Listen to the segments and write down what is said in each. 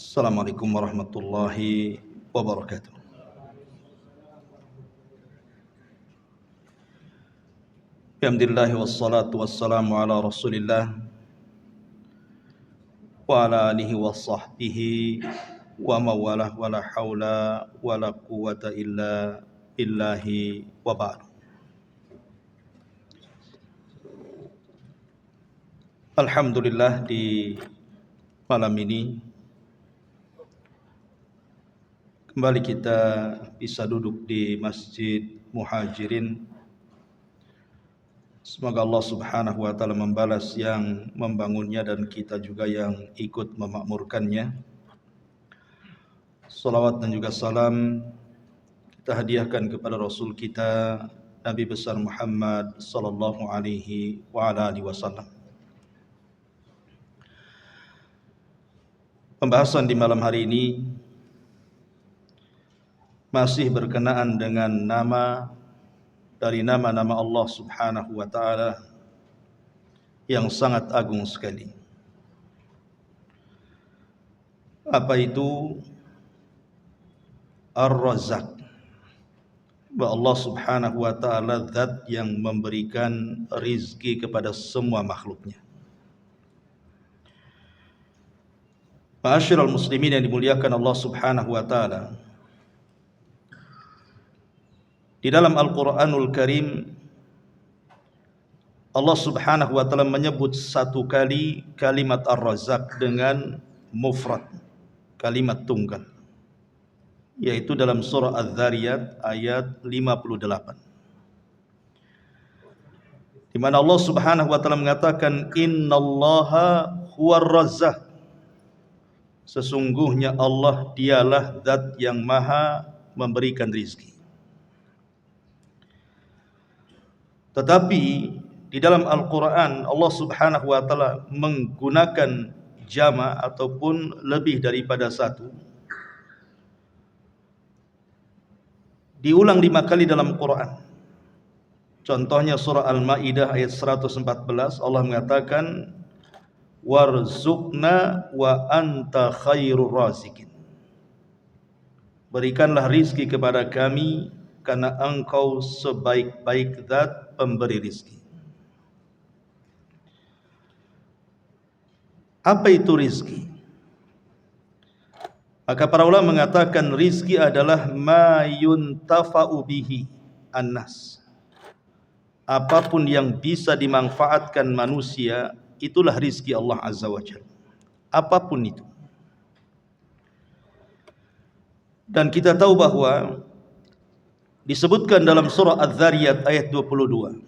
Assalamualaikum warahmatullahi wabarakatuh. Alhamdulillah wassalatu wassalamu ala Rasulillah wa ala alihi wa sahbihi wa mawalah wa la haula wa la quwata illa billahi wa ba'du. Alhamdulillah, di malam ini kembali kita bisa duduk di Masjid Muhajirin. Semoga Allah subhanahu wa ta'ala membalas yang membangunnya dan kita juga yang ikut memakmurkannya. Salawat dan juga salam kita hadiahkan kepada Rasul kita Nabi besar Muhammad sallallahu alaihi wa ala alihi wasallam. Pembahasan di malam hari ini masih berkenaan dengan nama dari nama-nama Allah subhanahu wa ta'ala yang sangat agung sekali. Apa itu? Ar-Razzaq. Bahwa Allah subhanahu wa ta'ala zat yang memberikan rizki kepada semua makhluknya. Ma'asyiral muslimin yang dimuliakan Allah subhanahu wa ta'ala, di dalam Al-Quranul Karim Allah subhanahu wa ta'ala menyebut satu kali kalimat Ar-Razzaq dengan mufrad, kalimat tunggal, yaitu dalam surah Az-Zariyat ayat 58, di mana Allah subhanahu wa ta'ala mengatakan innallaha huwar razzaq, sesungguhnya Allah dialah zat yang maha memberikan rizki. Tetapi di dalam Al-Quran Allah subhanahu wa ta'ala menggunakan jama' ataupun lebih daripada satu. Diulang 5 kali dalam Quran. Contohnya surah Al-Ma'idah ayat 114, Allah mengatakan warzuqna wa anta khairur razikin, berikanlah rizki kepada kami karena engkau sebaik-baik zat pemberi rizki. Apa itu rizki? Maka para ulama mengatakan rizki adalah ma yuntafa'u bihi annas. Apapun yang bisa dimanfaatkan manusia, itulah rizki Allah Azza wa Jalla. Apapun itu. Dan kita tahu bahwa disebutkan dalam surah Az-Zariyat ayat 22,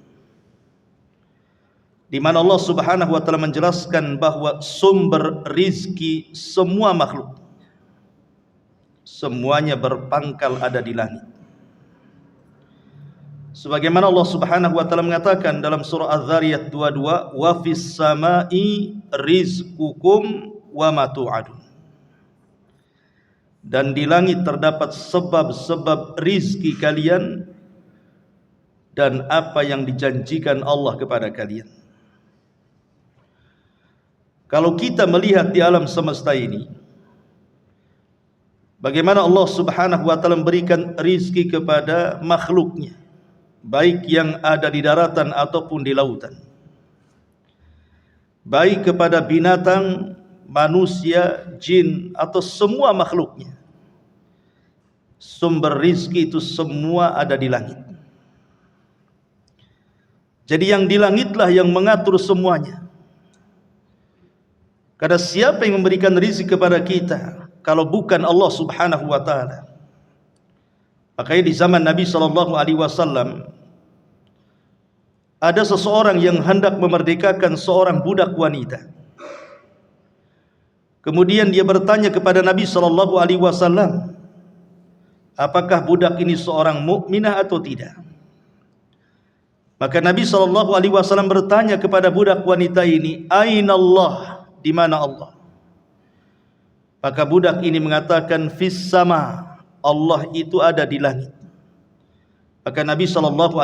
di mana Allah subhanahu wa ta'ala menjelaskan bahwa sumber rizki semua makhluk, semuanya berpangkal ada di langit. Sebagaimana Allah subhanahu wa ta'ala mengatakan dalam surah Az-Zariyat 22, wa fis samai rizqukum wa ma tu'adun, dan di langit terdapat sebab-sebab rizki kalian dan apa yang dijanjikan Allah kepada kalian. Kalau kita melihat di alam semesta ini, bagaimana Allah subhanahu wa ta'ala memberikan rizki kepada makhluknya, baik yang ada di daratan ataupun di lautan, baik kepada binatang, manusia, jin, atau semua makhluknya. Sumber rizki itu semua ada di langit. Jadi yang di langitlah yang mengatur semuanya. Karena siapa yang memberikan rizki kepada kita kalau bukan Allah subhanahu wa ta'ala? Makanya di zaman Nabi SAW ada seseorang yang hendak memerdekakan seorang budak wanita. Kemudian dia bertanya kepada Nabi SAW, apakah budak ini seorang mukminah atau tidak? Maka Nabi SAW bertanya kepada budak wanita ini, Aina Allah, di mana Allah? Maka budak ini mengatakan, fis sama, Allah itu ada di langit. Maka Nabi SAW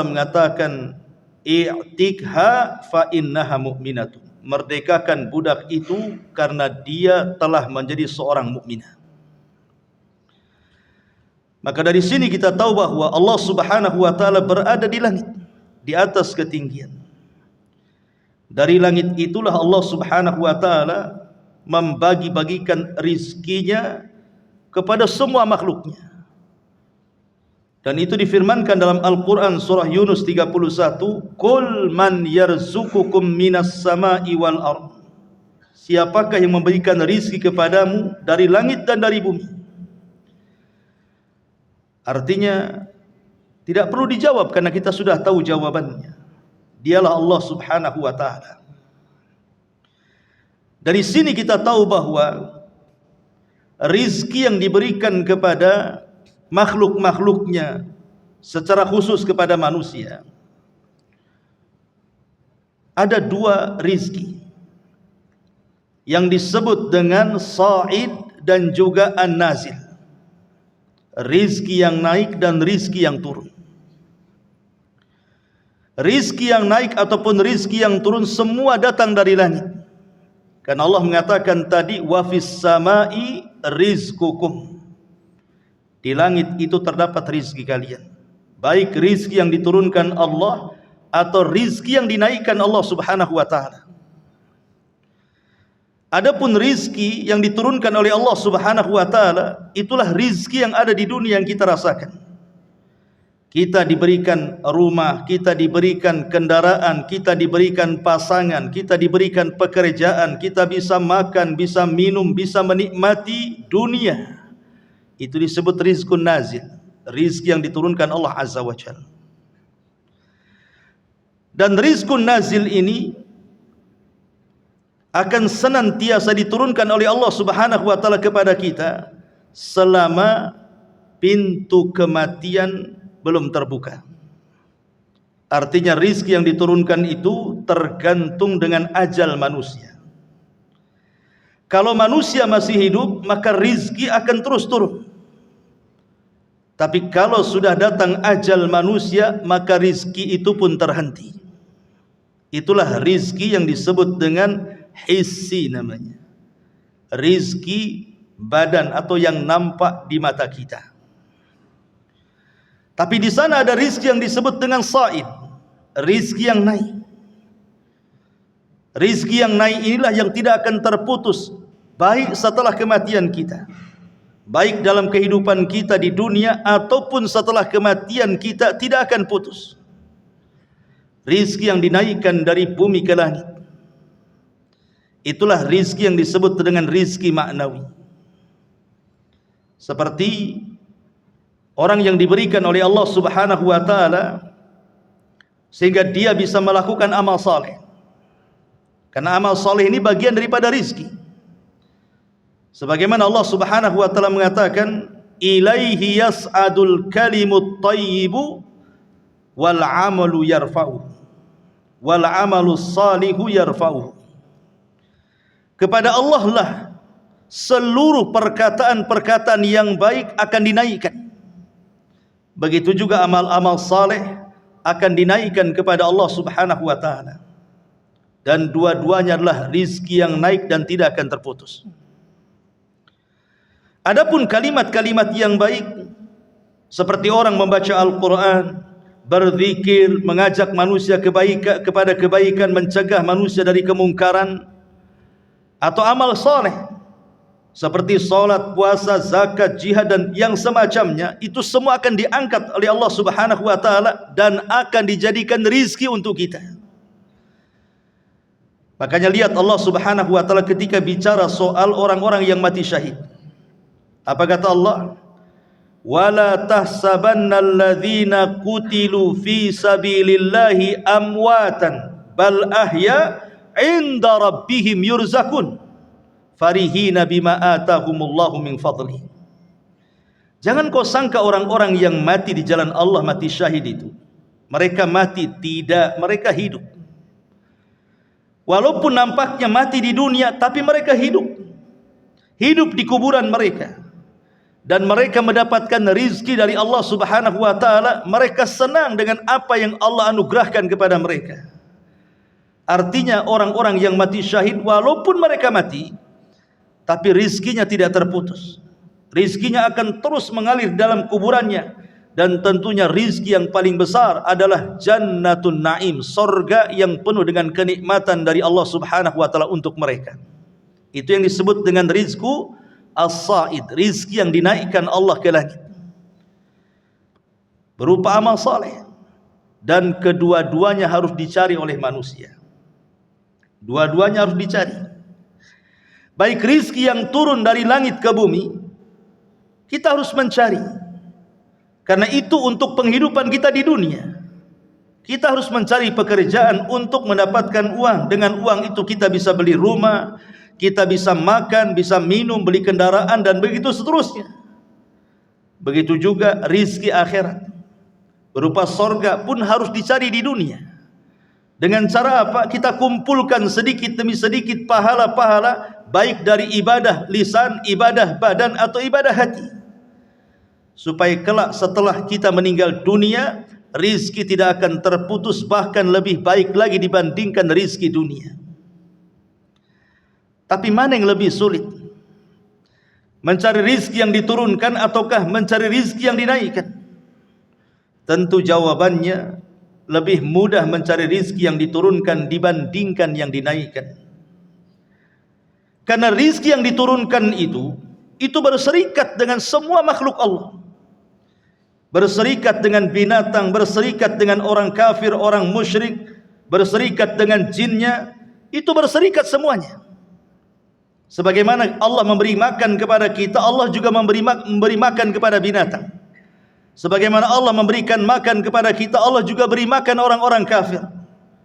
mengatakan, i'tikha fa innaha mu'minatun, merdekakan budak itu karena dia telah menjadi seorang mukminah. Maka dari sini kita tahu bahwa Allah Subhanahu wa taala berada di langit, di atas ketinggian. Dari langit itulah Allah Subhanahu wa taala membagi-bagikan rizkinya kepada semua makhluknya. Dan itu difirmankan dalam Al-Quran surah Yunus 31, Qul man yarzukukum minas sama'i wal ard. Siapakah yang memberikan rizki kepadamu dari langit dan dari bumi? Artinya tidak perlu dijawab karena kita sudah tahu jawabannya. Dialah Allah Subhanahu wa taala. Dari sini kita tahu bahwa rizki yang diberikan kepada makhluk-makhluknya, secara khusus kepada manusia, ada dua rizki yang disebut dengan sa'id dan juga an-nazil. Rizki yang naik dan rizki yang turun. Rizki yang naik ataupun rizki yang turun semua datang dari langit. Karena Allah mengatakan tadi, wa fis sama'i rizqukum. Di langit itu terdapat rizki kalian. Baik rizki yang diturunkan Allah atau rizki yang dinaikkan Allah Subhanahu wa taala. Adapun rizki yang diturunkan oleh Allah Subhanahu wa taala, itulah rizki yang ada di dunia yang kita rasakan. Kita diberikan rumah, kita diberikan kendaraan, kita diberikan pasangan, kita diberikan pekerjaan, kita bisa makan, bisa minum, bisa menikmati dunia. Itu disebut rizqun nazil, rizki yang diturunkan Allah Azza wa Jalla. Dan rizqun nazil ini akan senantiasa diturunkan oleh Allah Subhanahu wa taala kepada kita selama pintu kematian belum terbuka. Artinya rizki yang diturunkan itu tergantung dengan ajal manusia. Kalau manusia masih hidup, maka rizki akan terus turun. Tapi kalau sudah datang ajal manusia, maka rizki itu pun terhenti. Itulah rizki yang disebut dengan hissi namanya. Rizki badan atau yang nampak di mata kita. Tapi di sana ada rizki yang disebut dengan sa'id, rizki yang naik. Rizki yang naik inilah yang tidak akan terputus, baik setelah kematian kita, baik dalam kehidupan kita di dunia ataupun setelah kematian kita, tidak akan putus. Rizki yang dinaikkan dari bumi ke langit, itulah rizki yang disebut dengan rizki maknawi. Seperti orang yang diberikan oleh Allah Subhanahu wa taala sehingga dia bisa melakukan amal saleh. Karena amal saleh ini bagian daripada rizki. Sebagaimana Allah Subhanahu wa taala mengatakan, ilaihi yas'adul kalimut thayyibu wal 'amalu yarfa'u wal 'amalu salihu yarfa'u. Kepada Allah lah seluruh perkataan-perkataan yang baik akan dinaikkan. Begitu juga amal-amal saleh akan dinaikkan kepada Allah Subhanahu wa taala. Dan dua-duanya adalah rizki yang naik dan tidak akan terputus. Adapun kalimat-kalimat yang baik, seperti orang membaca Al-Quran, berzikir, mengajak manusia kepada kebaikan, mencegah manusia dari kemungkaran, atau amal soleh seperti salat, puasa, zakat, jihad dan yang semacamnya, itu semua akan diangkat oleh Allah Subhanahu wa taala dan akan dijadikan rizki untuk kita. Makanya lihat Allah Subhanahu wa taala ketika bicara soal orang-orang yang mati syahid. Apa kata Allah? Wala tahsabannal ladzina qutilu fi sabilillahi amwatan bal ahya 'inda rabbihim yurzakun farihina bima atahumullahu min fadli. Jangan kau sangka orang-orang yang mati di jalan Allah mati syahid itu mereka mati, tidak, mereka hidup. Walaupun nampaknya mati di dunia, tapi mereka hidup di kuburan mereka, dan mereka mendapatkan rizki dari Allah Subhanahu wa taala. Mereka senang dengan apa yang Allah anugerahkan kepada mereka. Artinya orang-orang yang mati syahid walaupun mereka mati, tapi rizkinya tidak terputus. Rizkinya akan terus mengalir dalam kuburannya. Dan tentunya rizki yang paling besar adalah jannatun na'im, sorga yang penuh dengan kenikmatan dari Allah subhanahu wa ta'ala untuk mereka. Itu yang disebut dengan rizku as-sa'id, rizki yang dinaikkan Allah ke langit berupa amal saleh. Dan kedua-duanya harus dicari oleh manusia. Dua-duanya harus dicari. Baik rizki yang turun dari langit ke bumi, kita harus mencari. Karena itu untuk penghidupan kita di dunia. Kita harus mencari pekerjaan untuk mendapatkan uang. Dengan uang itu kita bisa beli rumah, kita bisa makan, bisa minum, beli kendaraan, dan begitu seterusnya. Begitu juga rizki akhirat berupa sorga pun harus dicari di dunia. Dengan cara apa? Kita kumpulkan sedikit demi sedikit pahala-pahala, baik dari ibadah lisan, ibadah badan, atau ibadah hati, supaya kelak setelah kita meninggal dunia, rizki tidak akan terputus, bahkan lebih baik lagi dibandingkan rizki dunia. Tapi mana yang lebih sulit? Mencari rizki yang diturunkan ataukah mencari rizki yang dinaikkan? Tentu jawabannya lebih mudah mencari rizki yang diturunkan dibandingkan yang dinaikkan. Karena rizki yang diturunkan itu berserikat dengan semua makhluk Allah. Berserikat dengan binatang, berserikat dengan orang kafir, orang musyrik, berserikat dengan jinnya, itu berserikat semuanya. Sebagaimana Allah memberi makan kepada kita, Allah juga memberi makan kepada binatang. Sebagaimana Allah memberikan makan kepada kita, Allah juga beri makan orang-orang kafir,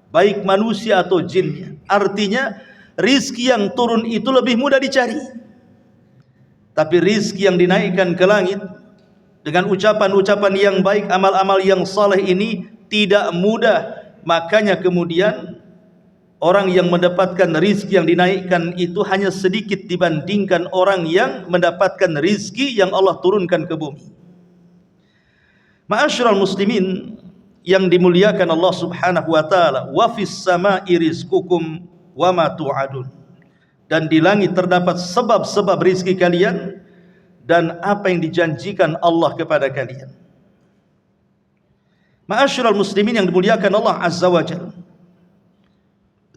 baik manusia atau jinnya. Artinya rizki yang turun itu lebih mudah dicari. Tapi rizki yang dinaikkan ke langit dengan ucapan-ucapan yang baik, amal-amal yang saleh ini tidak mudah. Makanya kemudian orang yang mendapatkan rizki yang dinaikkan itu hanya sedikit dibandingkan orang yang mendapatkan rizki yang Allah turunkan ke bumi. Ma'asyiral muslimin yang dimuliakan Allah subhanahu wa ta'ala, wa fis sama'i rizqukum wa ma tu'adun. Dan di langit terdapat sebab-sebab rizki kalian dan apa yang dijanjikan Allah kepada kalian. Ma'asyiral muslimin yang dimuliakan Allah azza wa jalla,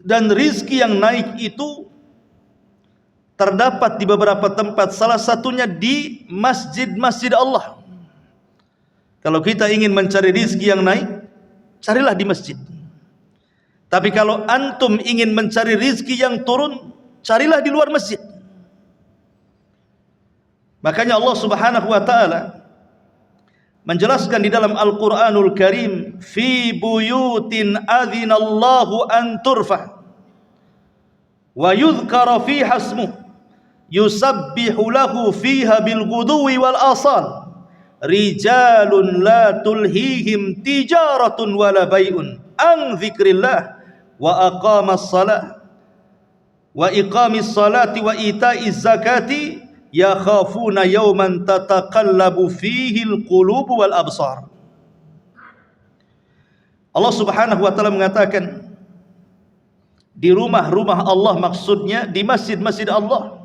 dan rizki yang naik itu terdapat di beberapa tempat, salah satunya di masjid-masjid Allah. Kalau kita ingin mencari rizki yang naik, carilah di masjid. Tapi kalau antum ingin mencari rizki yang turun, carilah di luar masjid. Makanya Allah subhanahu wa ta'ala menjelaskan di dalam Al-Quranul Karim, fi buyutin adzinallahu an turfa wa yudhkara fiha ismuh yusabbihu lahu fiha bil ghuduwi wal asal rijalun la tulhihim tijaratun wala bai'un an dzikrillah wa aqamas salah wa iqamis salati wa ita'iz zakati yakhafuna yawman tataqallabu fihi alqulubu wal absar. Allah subhanahu wa ta'ala mengatakan di rumah-rumah Allah, maksudnya di masjid-masjid Allah,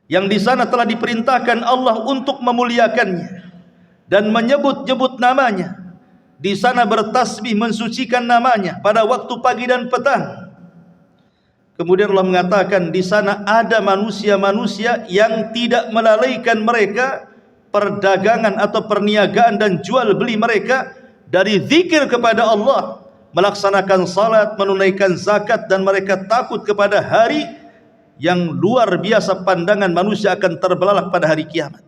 yang di sana telah diperintahkan Allah untuk memuliakannya dan menyebut-nyebut namanya. Di sana bertasbih mensucikan namanya pada waktu pagi dan petang. Kemudian Allah mengatakan di sana ada manusia-manusia yang tidak melalaikan mereka perdagangan atau perniagaan dan jual beli mereka dari zikir kepada Allah, melaksanakan salat, menunaikan zakat, dan mereka takut kepada hari yang luar biasa pandangan manusia akan terbelalak pada hari kiamat.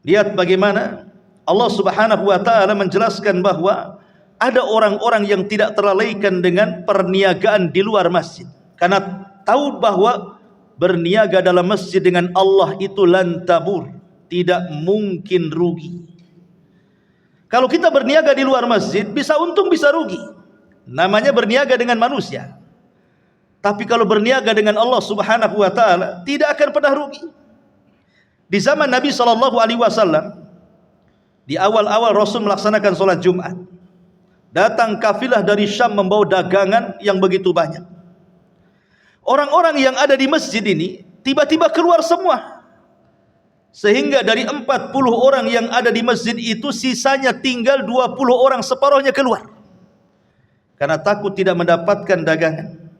Lihat bagaimana Allah subhanahu wa ta'ala menjelaskan bahwa ada orang-orang yang tidak terlalaikan dengan perniagaan di luar masjid, karena tahu bahwa berniaga dalam masjid dengan Allah itu lan tabur, tidak mungkin rugi. Kalau kita berniaga di luar masjid, bisa untung bisa rugi, namanya berniaga dengan manusia. Tapi kalau berniaga dengan Allah subhanahu wa ta'ala, tidak akan pernah rugi. Di zaman Nabi SAW, di awal-awal Rasul melaksanakan sholat Jumat, Datang kafilah dari Syam membawa dagangan yang begitu banyak. Orang-orang yang ada di masjid ini tiba-tiba keluar semua. Sehingga dari 40 orang yang ada di masjid itu, sisanya tinggal 20 orang, separuhnya keluar. Karena takut tidak mendapatkan dagangan.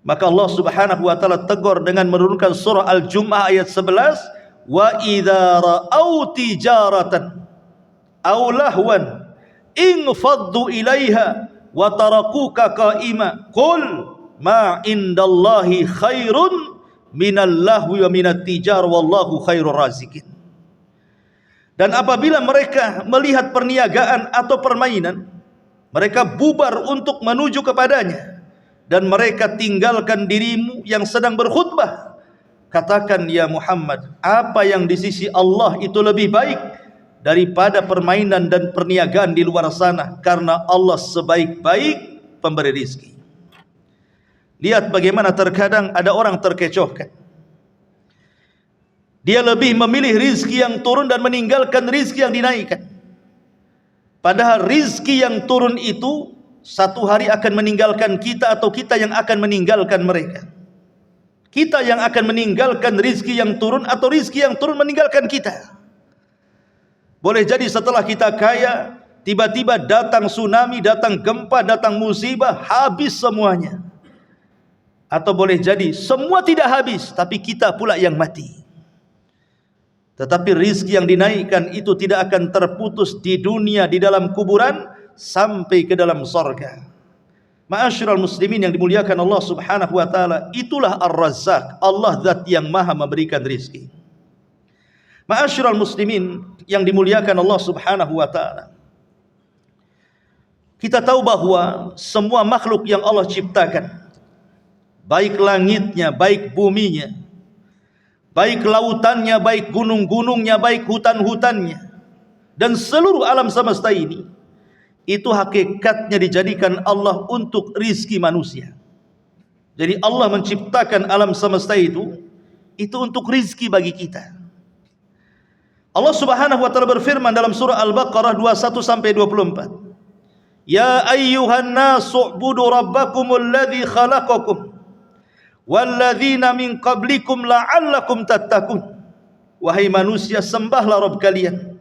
Maka Allah Subhanahu wa taala tegur dengan menurunkan surah Al-Jumu'ah ayat 11, wa idza ra'au tijaratan aw lahwan infaddu ilaiha wa tarakuka qa'ima qul ma indallahi khairun minal lahwi wa minat tijar wallahu khairur razikin. Dan apabila mereka melihat perniagaan atau permainan, mereka bubar untuk menuju kepadanya, dan mereka tinggalkan dirimu yang sedang berkhutbah. Katakan ya Muhammad, apa yang di sisi Allah itu lebih baik daripada permainan dan perniagaan di luar sana, karena Allah sebaik-baik pemberi rizki. Lihat bagaimana terkadang ada orang terkecohkan. Dia lebih memilih rizki yang turun dan meninggalkan rizki yang dinaikkan. Padahal rizki yang turun itu satu hari akan meninggalkan kita, atau kita yang akan meninggalkan mereka. Kita yang akan meninggalkan rizki yang turun, atau rizki yang turun meninggalkan kita. Boleh jadi setelah kita kaya, tiba-tiba datang tsunami, datang gempa, datang musibah, habis semuanya. Atau boleh jadi semua tidak habis, tapi kita pula yang mati. Tetapi rizki yang dinaikkan itu tidak akan terputus di dunia, di dalam kuburan, sampai ke dalam surga. Ma'asyiral muslimin yang dimuliakan Allah Subhanahu wa taala, itulah Ar-Razzaq, Allah zat yang maha memberikan rizki. Ma'asyiral muslimin yang dimuliakan Allah Subhanahu wa taala, kita tahu bahwa semua makhluk yang Allah ciptakan, baik langitnya, baik buminya, baik lautannya, baik gunung-gunungnya, baik hutan-hutannya, dan seluruh alam semesta ini, itu hakikatnya dijadikan Allah untuk rizki manusia. Jadi Allah menciptakan alam semesta itu untuk rizki bagi kita. Allah Subhanahu wa taala berfirman dalam surah Al-Baqarah 21-24, ya ayyuhan nasu ubudu rabbakumul ladzi khalaqakum walladzina min qablikum la'allakum tattaqun. Wahai manusia, sembahlah Rabb kalian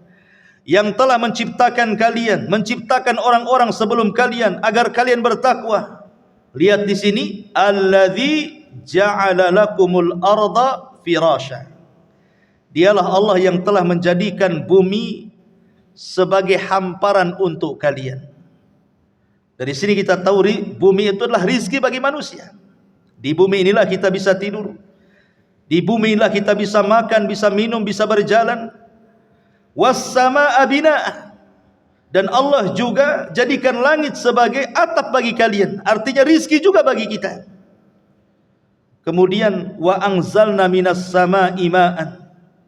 yang telah menciptakan kalian, menciptakan orang-orang sebelum kalian, agar kalian bertakwa. Lihat di sini, alladzi ja'ala lakumul arda firasya. Dialah Allah yang telah menjadikan bumi sebagai hamparan untuk kalian. Dari sini kita tahu bumi itu adalah rizki bagi manusia. Di bumi inilah kita bisa tidur. Di bumi inilah kita bisa makan, bisa minum, bisa berjalan. Was-samaa'a binaa'a. Dan Allah juga jadikan langit sebagai atap bagi kalian. Artinya rizki juga bagi kita. Kemudian wa anzalna minas samaa'i ma'an.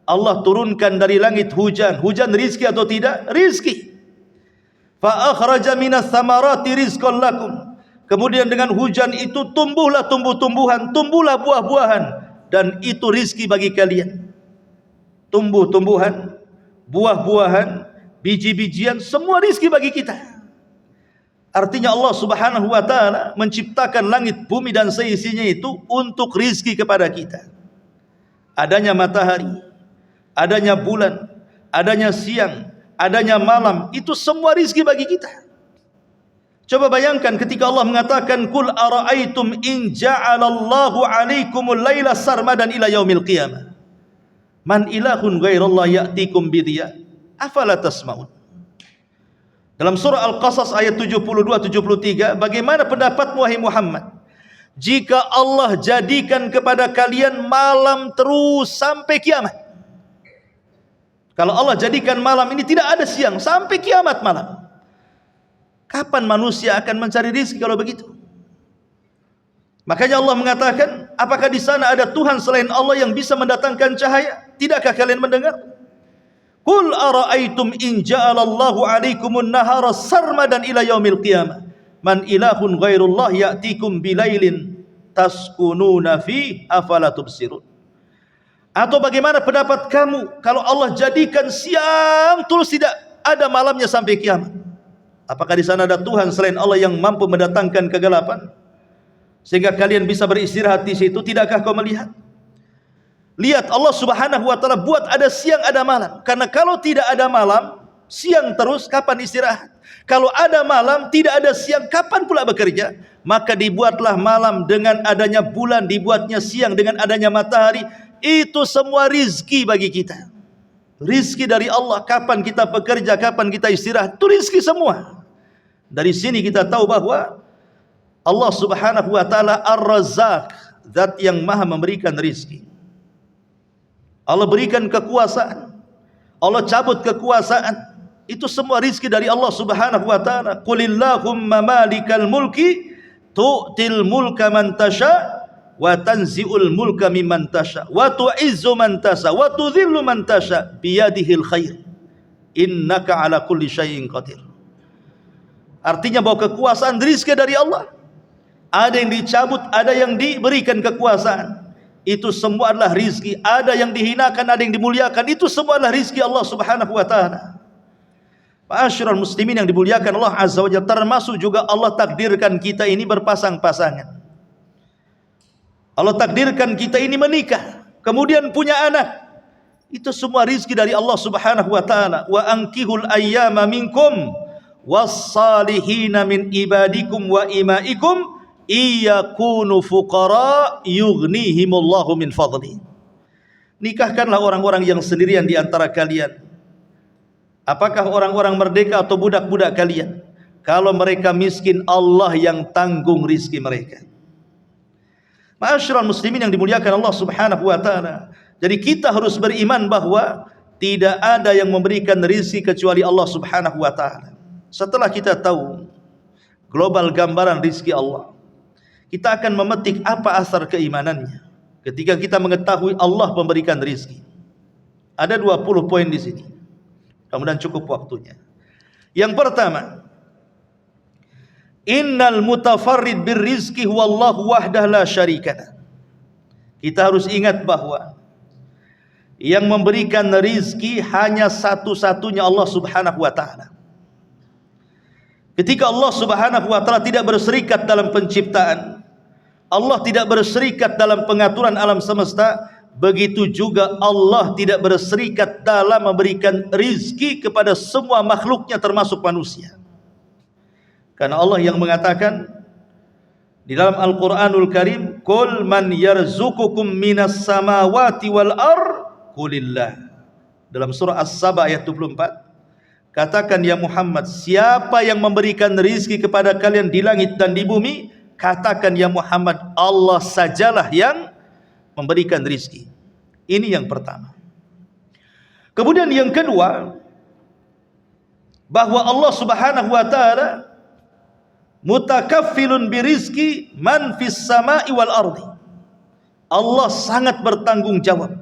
Allah turunkan dari langit hujan. Hujan rizki atau tidak? Rizki. Fa akhraja minas thamarati rizqan lakum. Kemudian dengan hujan itu tumbuhlah tumbuh-tumbuhan, tumbuhlah buah-buahan, dan itu rizki bagi kalian. Tumbuh-tumbuhan, buah-buahan, biji-bijian, semua rizki bagi kita. Artinya Allah Subhanahu wa taala menciptakan langit, bumi dan seisinya itu untuk rizki kepada kita. Adanya matahari, adanya bulan, adanya siang, adanya malam, itu semua rizki bagi kita. Coba bayangkan ketika Allah mengatakan kul ara'aitum in ja'alallahu 'alaikumul laila sarmadan ila yaumil qiyamah man ilahun ghairallah ya'tikum bidhiya afala tasma'un. Dalam surah Al-Qasas ayat 72-73, bagaimana pendapatmu wahai Muhammad jika Allah jadikan kepada kalian malam terus sampai kiamat? Kalau Allah jadikan malam ini tidak ada siang sampai kiamat malam, kapan manusia akan mencari rezeki kalau begitu? Makanya Allah mengatakan, apakah di sana ada Tuhan selain Allah yang bisa mendatangkan cahaya? Tidakkah kalian mendengar? Qul ara'aitum in ja'alallahu 'alaikumun nahara sarmadan ila yaumil qiyamah man ilahun ghairullah ya'tikum bilailin taskununa fi afala tubsirun. Atau bagaimana pendapat kamu kalau Allah jadikan siang terus tidak ada malamnya sampai kiamat? Apakah di sana ada Tuhan selain Allah yang mampu mendatangkan kegelapan sehingga kalian bisa beristirahat di situ? Tidakkah kau melihat? Lihat, Allah Subhanahu wa taala buat ada siang ada malam. Karena kalau tidak ada malam, siang terus, kapan istirahat? Kalau ada malam, tidak ada siang, kapan pula bekerja? Maka dibuatlah malam dengan adanya bulan, dibuatnya siang dengan adanya matahari. Itu semua rizki bagi kita. Rizki dari Allah. Kapan kita bekerja, kapan kita istirahat, itu rizki semua. Dari sini kita tahu bahwa Allah Subhanahu wa taala Ar-Razzaq, zat yang maha memberikan rizki. Allah berikan kekuasaan, Allah cabut kekuasaan, itu semua rizki dari Allah Subhanahu wa taala. Qulillahumma malikal mulki tu'til mulka man tasha wa tanzi'ul mulka mimman tasha wa tu'izzu man tasha wa tudhillu man tasha biyadihil khair innaka ala kulli syai'in qadir. Artinya bahwa kekuasaan rizki dari Allah. Ada yang dicabut, ada yang diberikan kekuasaan. Itu semua adalah rizki. Ada yang dihinakan, ada yang dimuliakan. Itu semua adalah rizki Allah Subhanahu wa ta'ala. Ma'asyiral muslimin yang dimuliakan Allah Azza wa Jalla, termasuk juga Allah takdirkan kita ini berpasang-pasangan. Allah takdirkan kita ini menikah, kemudian punya anak. Itu semua rizki dari Allah Subhanahu wa ta'ala. Wa ankihul ayyama minkum wassalihina min ibadikum wa imaikum iyakunu fuqara yughnihimullahu min fadli. Nikahkanlah orang-orang yang sendirian di antara kalian. Apakah orang-orang merdeka atau budak-budak kalian? Kalau mereka miskin, Allah yang tanggung rizki mereka. Ma'asyiral muslimin yang dimuliakan Allah Subhanahu wa ta'ala. Jadi kita harus beriman bahwa tidak ada yang memberikan rizki kecuali Allah Subhanahu wa ta'ala. Setelah kita tahu global gambaran rizki Allah, kita akan memetik apa asar keimanannya ketika kita mengetahui Allah memberikan rizki. Ada 20 poin di sini. Kemudian cukup waktunya. Yang pertama, innal mutafarrid birrizqi huwallahu wahdah la syarikah. Kita harus ingat bahwa yang memberikan rizki hanya satu-satunya Allah Subhanahu wa ta'ala. Ketika Allah Subhanahu wa ta'ala tidak berserikat dalam penciptaan, Allah tidak berserikat dalam pengaturan alam semesta, begitu juga Allah tidak berserikat dalam memberikan rizki kepada semua makhluknya termasuk manusia. Karena Allah yang mengatakan di dalam Al-Quranul Karim, Qul man yarzukukum minas samawati wal ar qulillah. Dalam surah As-Saba ayat 24, katakan ya Muhammad, siapa yang memberikan rizki kepada kalian di langit dan di bumi? Katakan ya Muhammad, Allah sajalah yang memberikan rizki. Ini yang pertama. Kemudian yang kedua, bahwa Allah Subhanahu wa ta'ala mutakaffilun birizki man fis sama'i wal ardi. Allah sangat bertanggung jawab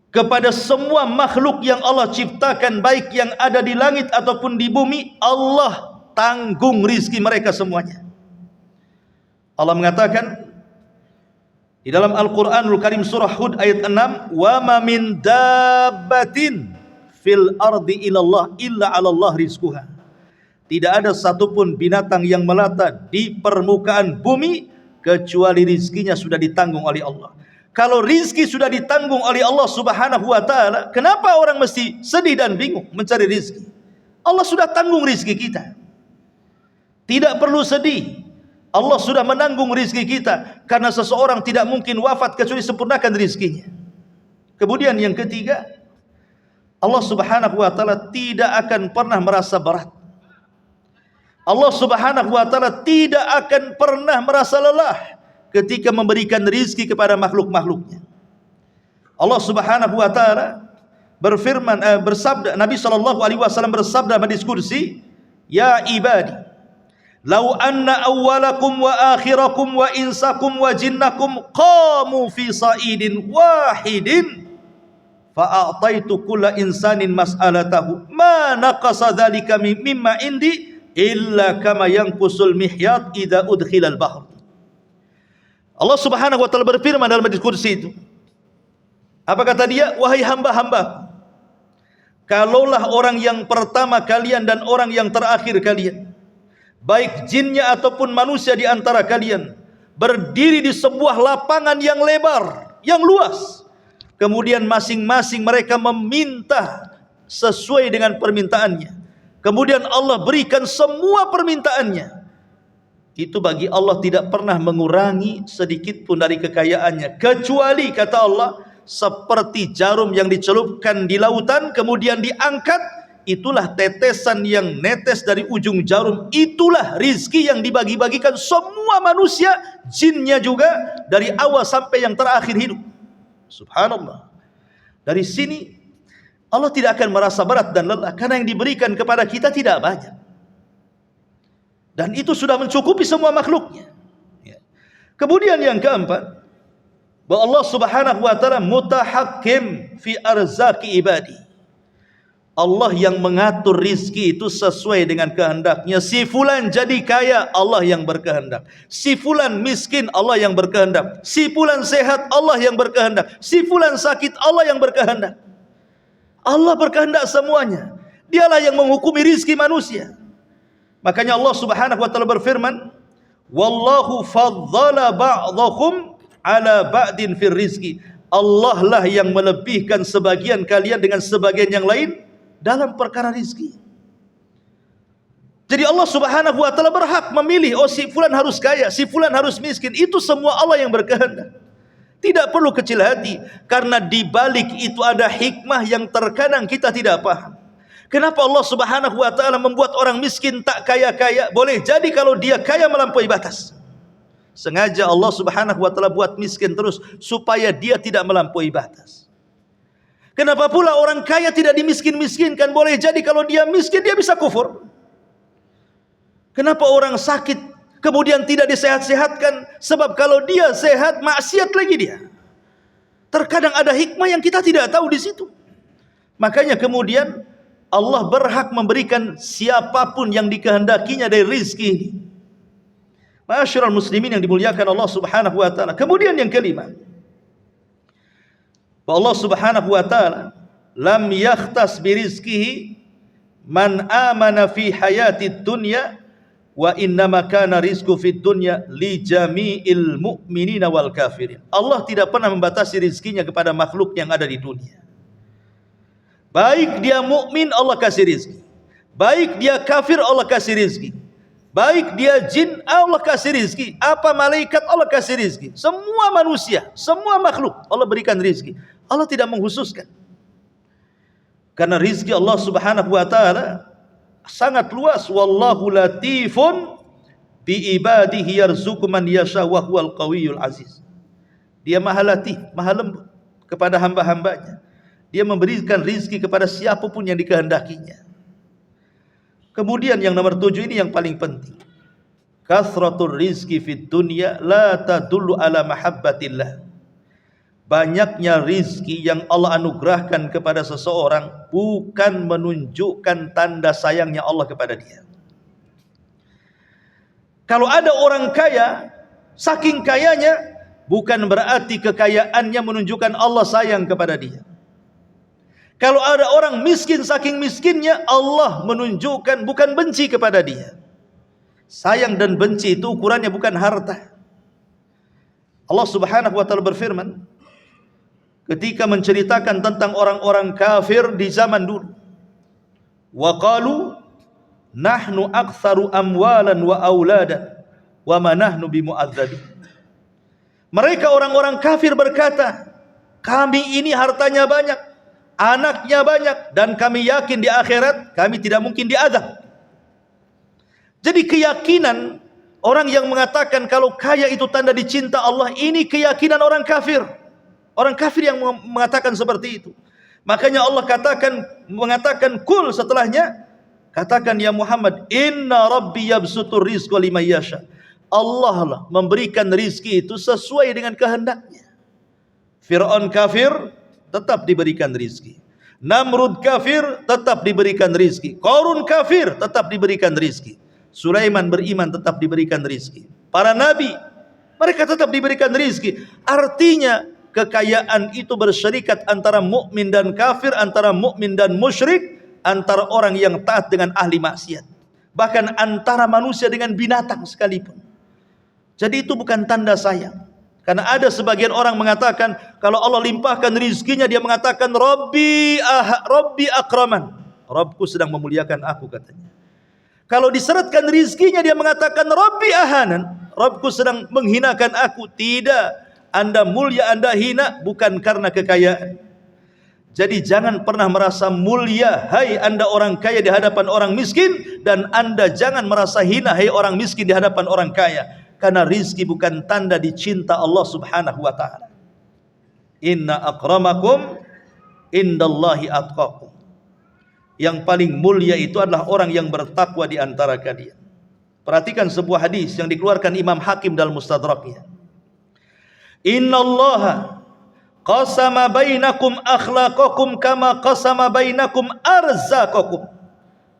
kepada semua makhluk yang Allah ciptakan, baik yang ada di langit ataupun di bumi. Allah tanggung rizki mereka semuanya. Allah mengatakan di dalam Al-Quranul Karim surah Hud ayat 6, wa ma min dabbatin fil ardi ilallah illa 'alallah rizquha. Tidak ada satupun binatang yang melata di permukaan bumi kecuali rizkinya sudah ditanggung oleh Allah. Kalau rizki sudah ditanggung oleh Allah Subhanahu wa ta'ala, kenapa orang mesti sedih dan bingung mencari rizki? Allah sudah tanggung rizki kita. Tidak perlu sedih. Allah sudah menanggung rizki kita. Karena seseorang tidak mungkin wafat kecuali sempurnakan rizkinya. Kemudian yang ketiga, Allah Subhanahu wa ta'ala tidak akan pernah merasa berat. Allah Subhanahu wa ta'ala tidak akan pernah merasa lelah ketika memberikan rizki kepada makhluk-makhluknya. Allah Subhanahu wa ta'ala berfirman, bersabda, Nabi SAW bersabda pada diskusi, ya ibadi, lau anna awwalakum wa akhirakum wa insakum wa jinnakum qamu fi sa'idin wahidin fa'ataitu kulla insanin mas'alatahu ma naqasa dhalika mimma indi illa kama yanqusul mihyat idza udkhilal bahr. Allah Subhanahu wa ta'ala berfirman dalam diskusi itu. Apa kata dia? Wahai hamba-hamba, kalaulah orang yang pertama kalian dan orang yang terakhir kalian, baik jinnya ataupun manusia di antara kalian, berdiri di sebuah lapangan yang lebar, yang luas, kemudian masing-masing mereka meminta sesuai dengan permintaannya, kemudian Allah berikan semua permintaannya, itu bagi Allah tidak pernah mengurangi sedikit pun dari kekayaannya, kecuali kata Allah seperti jarum yang dicelupkan di lautan kemudian diangkat, itulah tetesan yang netes dari ujung jarum, itulah rizki yang dibagi-bagikan semua manusia, jinnya juga, dari awal sampai yang terakhir hidup. Subhanallah. Dari sini Allah tidak akan merasa berat dan lelah, karena yang diberikan kepada kita tidak banyak, dan itu sudah mencukupi semua makhluknya. Kemudian yang keempat, bahwa Allah subhanahu wa ta'ala mutahakkim fi arzaki ibadi. Allah yang mengatur rizki itu sesuai dengan kehendaknya. Si fulan jadi kaya, Allah yang berkehendak. Si fulan miskin, Allah yang berkehendak. Si fulan sehat, Allah yang berkehendak. Si fulan sakit, Allah yang berkehendak. Allah berkehendak semuanya. Dialah yang menghukumi rizki manusia. Makanya Allah subhanahu wa ta'ala berfirman, wallahu faddala ba'dakum ala ba'din fir rizki. Allah lah yang melebihkan sebagian kalian dengan sebagian yang lain dalam perkara rizki. Jadi Allah subhanahu wa ta'ala berhak memilih, oh si fulan harus kaya, si fulan harus miskin. Itu semua Allah yang berkehendak. Tidak perlu kecil hati, karena di balik itu ada hikmah yang terkadang kita tidak paham. Kenapa Allah subhanahu wa ta'ala membuat orang miskin tak kaya-kaya? Boleh jadi kalau dia kaya melampaui batas. Sengaja Allah subhanahu wa ta'ala buat miskin terus, supaya dia tidak melampaui batas. Kenapa pula orang kaya tidak dimiskin-miskinkan? Boleh jadi kalau dia miskin, dia bisa kufur. Kenapa orang sakit kemudian tidak disehat-sehatkan? Sebab kalau dia sehat, maksiat lagi dia. Terkadang ada hikmah yang kita tidak tahu di situ. Makanya kemudian Allah berhak memberikan siapapun yang dikehendakinya dari rizki ini. Ma'asyiral muslimin yang dimuliakan Allah subhanahu wa ta'ala. Kemudian yang kelima, Allah subhanahu wa ta'ala lam yakhtas birizkihi man amana fi hayati dunya wa innama kana rizku fid dunya li jami'il mu'minina wal kafirin. Allah tidak pernah membatasi rizkinya kepada makhluk yang ada di dunia. Baik dia mukmin, Allah kasih rizki. Baik dia kafir, Allah kasih rizki. Baik dia jin, Allah kasih rizki. Apa malaikat, Allah kasih rizki. Semua manusia, semua makhluk, Allah berikan rizki. Allah tidak menghususkan. Karena rizki Allah subhanahu wa ta'ala sangat luas. Wallahu latifun bi ibadihi yarzuqu man yasha wa huwal qawiyul aziz. Dia maha latif, maha lembut kepada hamba-hambanya. Dia memberikan rizki kepada siapapun yang dikehendakinya. Kemudian yang nomor 7 ini yang paling penting. Kasratul rizki fid dunya la tadullu ala mahabbatillah. Banyaknya rizki yang Allah anugerahkan kepada seseorang bukan menunjukkan tanda sayangnya Allah kepada dia. Kalau ada orang kaya, saking kayanya, bukan berarti kekayaannya menunjukkan Allah sayang kepada dia. Kalau ada orang miskin, saking miskinnya, Allah menunjukkan bukan benci kepada dia. Sayang dan benci itu ukurannya bukan harta. Allah subhanahu wa ta'ala berfirman ketika menceritakan tentang orang-orang kafir di zaman dulu. Wa qalu nahnu aktsaru amwalan wa auladan wa ma nahnu bimu'adzabin. Mereka orang-orang kafir berkata, kami ini hartanya banyak, anaknya banyak, dan kami yakin di akhirat kami tidak mungkin diazab. Jadi keyakinan orang yang mengatakan kalau kaya itu tanda dicinta Allah, ini keyakinan orang kafir. Orang kafir yang mengatakan seperti itu. Makanya Allah mengatakan kul setelahnya, katakan ya Muhammad, inna rabbi yabsutur rizqa liman yasha. Allah lah memberikan rizki itu sesuai dengan kehendaknya. Fir'aun kafir tetap diberikan rizki. Namrud kafir tetap diberikan rizki. Qarun kafir tetap diberikan rizki. Sulaiman beriman tetap diberikan rizki. Para nabi mereka tetap diberikan rizki. Artinya kekayaan itu bersyarikat antara mukmin dan kafir, antara mukmin dan musyrik, antara orang yang taat dengan ahli maksiat, bahkan antara manusia dengan binatang sekalipun. Jadi itu bukan tanda sayang. Karena ada sebagian orang mengatakan kalau Allah limpahkan rizkinya, dia mengatakan Rabbi akraman, Rabbku sedang memuliakan aku, katanya. Kalau diseretkan rizkinya, dia mengatakan Rabbi ahanan, Rabbku sedang menghinakan aku. Tidak, Anda mulia, Anda hina bukan karena kekayaan. Jadi jangan pernah merasa mulia, hai Anda orang kaya, di hadapan orang miskin, dan Anda jangan merasa hina, hai orang miskin, di hadapan orang kaya. Karena rizki bukan tanda dicinta Allah subhanahu wa ta'ala. Inna akramakum indallahi atqakum. Yang paling mulia itu adalah orang yang bertakwa di antara kalian. Perhatikan sebuah hadis yang dikeluarkan Imam Hakim dalam Mustadraknya. Innallaha qasama bainakum akhlaqakum kama qasama bainakum arzaqakum.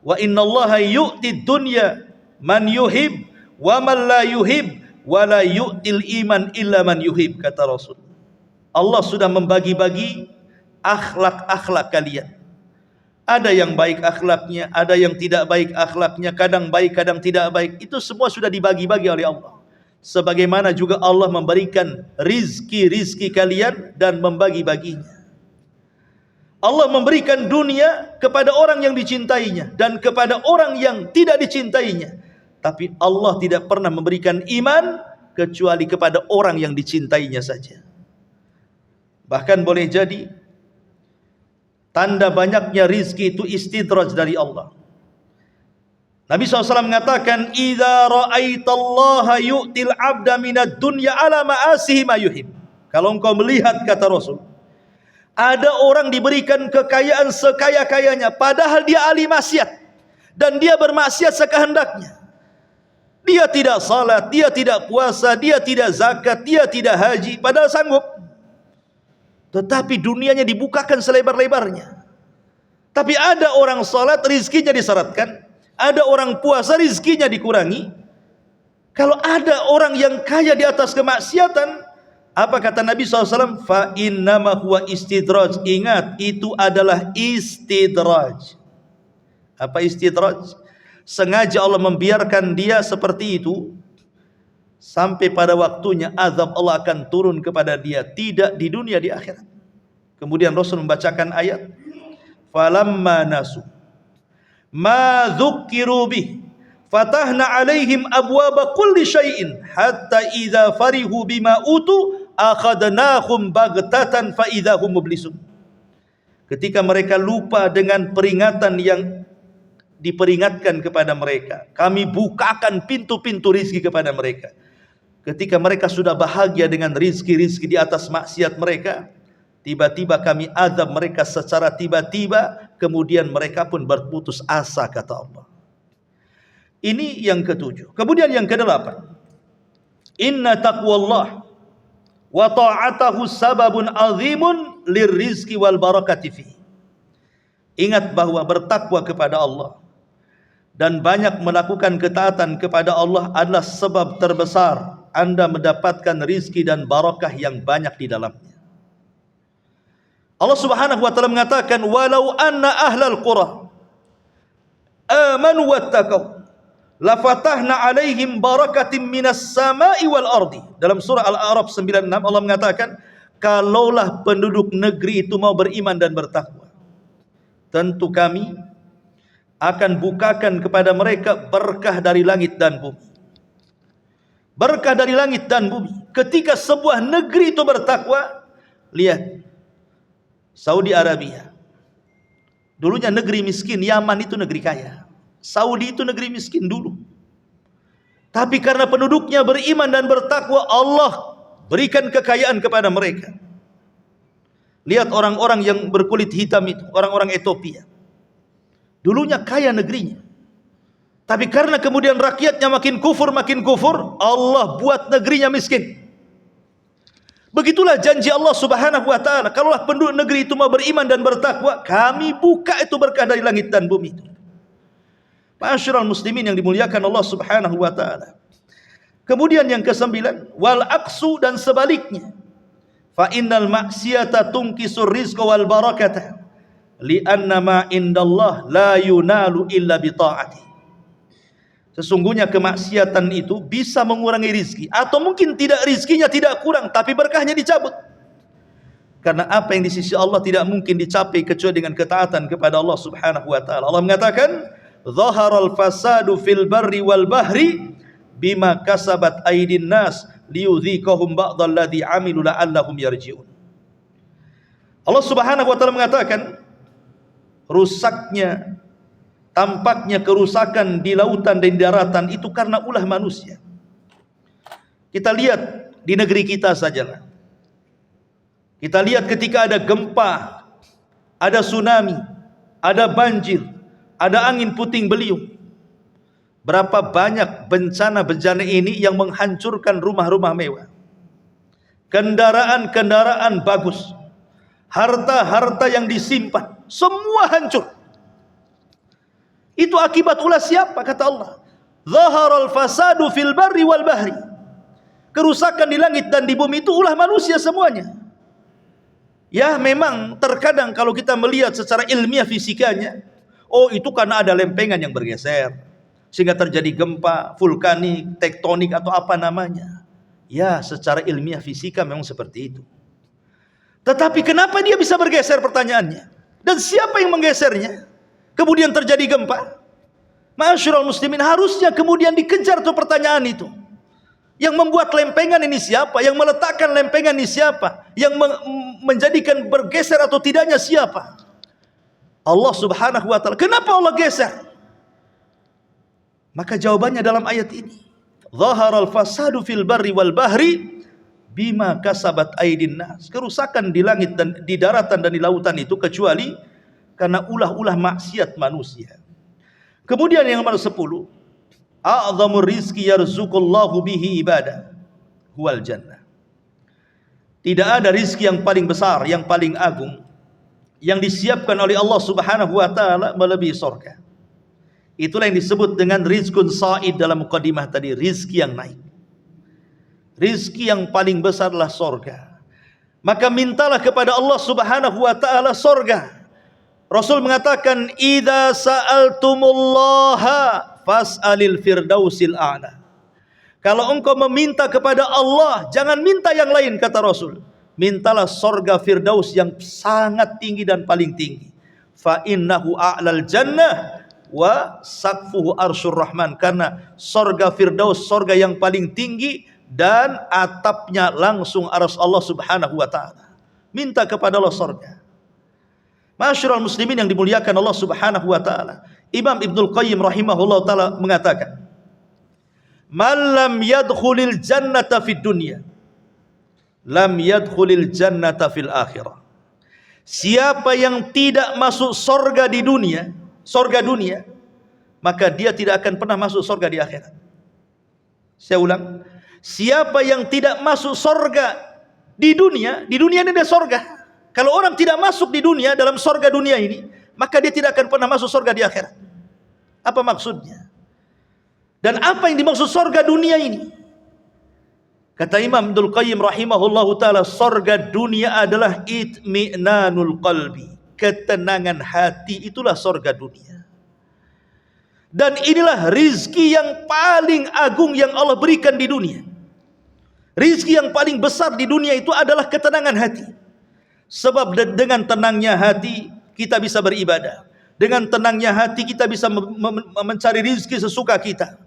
Wa innallaha yu'ti dunya man yuhib wa man la yuhib wa la yu'til iman illa man yuhib, kata Rasul. Allah sudah membagi-bagi akhlak-akhlak kalian. Ada yang baik akhlaknya, ada yang tidak baik akhlaknya, kadang baik, kadang tidak baik. Itu semua sudah dibagi-bagi oleh Allah. Sebagaimana juga Allah memberikan rizki-rizki kalian dan membagi-baginya. Allah memberikan dunia kepada orang yang dicintainya dan kepada orang yang tidak dicintainya. Tapi Allah tidak pernah memberikan iman kecuali kepada orang yang dicintainya saja. Bahkan boleh jadi tanda banyaknya rizki itu istidraj dari Allah. Nabi SAW mengatakan, "Idza ra'aitallaha yu'til 'abda minad dunya 'ala ma'asihi ma yuhib." Kalau engkau melihat, kata Rasul, ada orang diberikan kekayaan sekaya-kayanya padahal dia ahli maksiat dan dia bermaksiat sekehendaknya. Dia tidak salat, dia tidak puasa, dia tidak zakat, dia tidak haji, padahal sanggup. Tetapi dunianya dibukakan selebar-lebarnya. Tapi ada orang salat, rizkinya disyaratkan. Ada orang puasa, rizkinya dikurangi. Kalau ada orang yang kaya di atas kemaksiatan, apa kata Nabi SAW? Fa innama huwa istidraj. Ingat, itu adalah istidraj. Apa istidraj? Sengaja Allah membiarkan dia seperti itu, sampai pada waktunya azab Allah akan turun kepada dia, tidak di dunia, di akhirat. Kemudian Rasul membacakan ayat, falamma nasu ma dzukkiru bih fatahna alaihim abwaba kulli syai'in hatta idza farihu bima utu akhadnahum baghtatan fa idzahum mublisun. Ketika mereka lupa dengan peringatan yang diperingatkan kepada mereka, kami bukakan pintu-pintu rizki kepada mereka. Ketika mereka sudah bahagia dengan rizki-rizki di atas maksiat mereka, tiba-tiba kami azab mereka secara tiba-tiba, kemudian mereka pun berputus asa, kata Allah. Ini yang ketujuh. Kemudian yang kedelapan, inna taqwallah wa ta'atahu sababun azimun lirrizqi wal barakati fi. Ingat bahwa bertakwa kepada Allah dan banyak melakukan ketaatan kepada Allah adalah sebab terbesar Anda mendapatkan rizki dan barakah yang banyak di dalamnya. Allah Subhanahu wa taala mengatakan, walau anna ahlal qura amanu wattaqau lafatahna alaihim barakatim minas sama'i wal ardi. Dalam surah Al-A'raf 96 Allah mengatakan, kalaulah penduduk negeri itu mau beriman dan bertakwa, tentu kami akan bukakan kepada mereka berkah dari langit dan bumi. Berkah dari langit dan bumi. Ketika sebuah negeri itu bertakwa, lihat Saudi Arabia, dulunya negeri miskin. Yaman itu negeri kaya, Saudi itu negeri miskin dulu. Tapi karena penduduknya beriman dan bertakwa, Allah berikan kekayaan kepada mereka. Lihat orang-orang yang berkulit hitam itu, orang-orang Ethiopia. Dulunya kaya negerinya, tapi karena kemudian rakyatnya makin kufur, Allah buat negerinya miskin. Begitulah janji Allah Subhanahu wa taala, kalaulah penduduk negeri itu mau beriman dan bertakwa, kami buka itu berkah dari langit dan bumi. Ma'asyiral muslimin yang dimuliakan Allah Subhanahu wa taala. Kemudian yang kesembilan, wal aqsu, dan sebaliknya. Fa innal maksiyata tunkisur rizqa wal barakata li'anna ma indallah la yunalu illa bi ta'ati. Sesungguhnya kemaksiatan itu bisa mengurangi rizki, atau mungkin tidak, rizkinya tidak kurang tapi berkahnya dicabut. Karena apa yang di sisi Allah tidak mungkin dicapai kecuali dengan ketaatan kepada Allah Subhanahu wa taala. Allah mengatakan, "Dhaharal fasadu fil barri wal bahri bima kasabat aydin nas liyudhiqahum ba'dal ladzi 'amilu la'allahum yarji'un." Allah Subhanahu wa taala mengatakan, rusaknya, tampaknya kerusakan di lautan dan di daratan itu karena ulah manusia. Kita lihat di negeri kita sajalah. Kita lihat ketika ada gempa, ada tsunami, ada banjir, ada angin puting beliung. Berapa banyak bencana-bencana ini yang menghancurkan rumah-rumah mewah, kendaraan-kendaraan bagus, harta-harta yang disimpan, semua hancur. Itu akibat ulah siapa? Kata Allah, "Dhaharal fasadu fil barri wal bahri." Kerusakan di langit dan di bumi itu ulah manusia semuanya. Ya, memang terkadang kalau kita melihat secara ilmiah fisikanya, oh itu karena ada lempengan yang bergeser sehingga terjadi gempa, vulkanik, tektonik atau apa namanya. Ya, secara ilmiah fisika memang seperti itu. Tetapi kenapa dia bisa bergeser, pertanyaannya? Dan siapa yang menggesernya? Kemudian terjadi gempa. Ma'asyiral muslimin, harusnya kemudian dikejar tuh pertanyaan itu. Yang membuat lempengan ini siapa? Yang meletakkan lempengan ini siapa? Yang menjadikan bergeser atau tidaknya siapa? Allah Subhanahu wa taala. Kenapa Allah geser? Maka jawabannya dalam ayat ini. Dhaharal fasadu fil barri wal bahri bima kasabat aydin nas. Kerusakan di langit dan di daratan dan di lautan itu kecuali karena ulah-ulah maksiat manusia. Kemudian yang nomor 10, a'zamur rizqi yarzuqullahu bihi ibadah huwal jannah. Tidak ada rizki yang paling besar, yang paling agung yang disiapkan oleh Allah Subhanahu wa taala melebihi surga. Itulah yang disebut dengan rizqun sa'id dalam mukadimah tadi, rizki yang naik. Rizki yang paling besar adalah surga. Maka mintalah kepada Allah Subhanahu wa taala surga. Rasul mengatakan, "Idza sa'altumullaha fas'alil firdausil a'la." Kalau engkau meminta kepada Allah, jangan minta yang lain, kata Rasul. Mintalah surga firdaus yang sangat tinggi dan paling tinggi. Fa innahu a'lal jannah wa saqfuhu arsyur rahman. Karena surga firdaus, surga yang paling tinggi dan atapnya langsung arsy Allah Subhanahu wa taala. Minta kepada Allah surga. Ma'asyiral muslimin yang dimuliakan Allah Subhanahu wa taala. Imam Ibnul Qayyim rahimahullah taala mengatakan, "Man lam yadkhulil jannata fid dunya, lam yadkhulil jannata fil akhirah." Siapa yang tidak masuk surga di dunia, surga dunia, maka dia tidak akan pernah masuk surga di akhirat. Saya ulang, siapa yang tidak masuk surga di dunia ini ada surga. Kalau orang tidak masuk di dunia, dalam surga dunia ini, maka dia tidak akan pernah masuk surga di akhirat. Apa maksudnya? Dan apa yang dimaksud surga dunia ini? Kata Imam Ibnul Qayyim rahimahullahu taala, surga dunia adalah itmi'nanul qalbi, ketenangan hati, itulah surga dunia. Dan inilah rizki yang paling agung yang Allah berikan di dunia. Rizki yang paling besar di dunia itu adalah ketenangan hati. Sebab dengan tenangnya hati kita bisa beribadah. Dengan tenangnya hati kita bisa mencari rizki sesuka kita.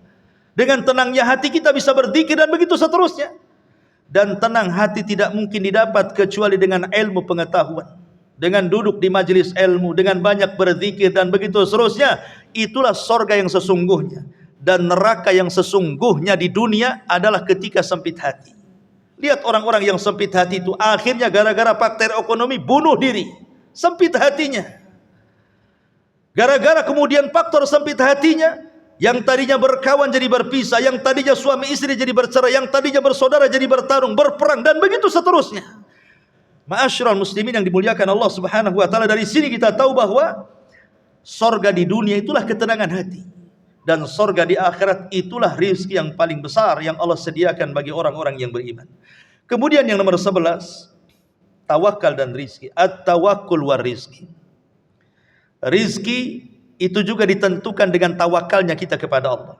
Dengan tenangnya hati kita bisa berzikir dan begitu seterusnya. Dan tenang hati tidak mungkin didapat kecuali dengan ilmu pengetahuan. Dengan duduk di majelis ilmu, dengan banyak berzikir dan begitu seterusnya. Itulah surga yang sesungguhnya. Dan neraka yang sesungguhnya di dunia adalah ketika sempit hati. Lihat orang-orang yang sempit hati itu akhirnya gara-gara faktor ekonomi bunuh diri. Sempit hatinya. Gara-gara kemudian faktor sempit hatinya, yang tadinya berkawan jadi berpisah, yang tadinya suami istri jadi bercerai, yang tadinya bersaudara jadi bertarung, berperang dan begitu seterusnya. Ma'asyiral muslimin yang dimuliakan Allah Subhanahu wa taala, dari sini kita tahu bahwa surga di dunia itulah ketenangan hati. Dan surga di akhirat itulah rizki yang paling besar yang Allah sediakan bagi orang-orang yang beriman. Kemudian yang nomor 11, tawakal dan rizki. At-tawakkul war rizki. Rizki itu juga ditentukan dengan tawakalnya kita kepada Allah.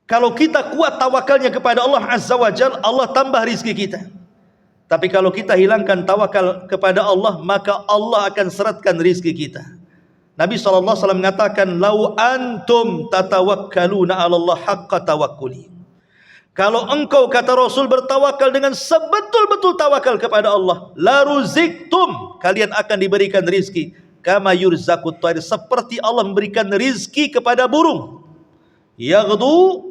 Kalau kita kuat tawakalnya kepada Allah Azza wa Jalla, Allah tambah rizki kita. Tapi kalau kita hilangkan tawakal kepada Allah, maka Allah akan seratkan rizki kita. Nabi SAW mengatakan, "Lau antum tatawakkaluna 'ala Allah haqqa tawakkuli." Kalau engkau, kata Rasul, bertawakal dengan sebetul-betul tawakal kepada Allah, la ruziktum, kalian akan diberikan rizki. Kama yurzaqut thair, seperti Allah memberikan rizki kepada burung. Yaghdu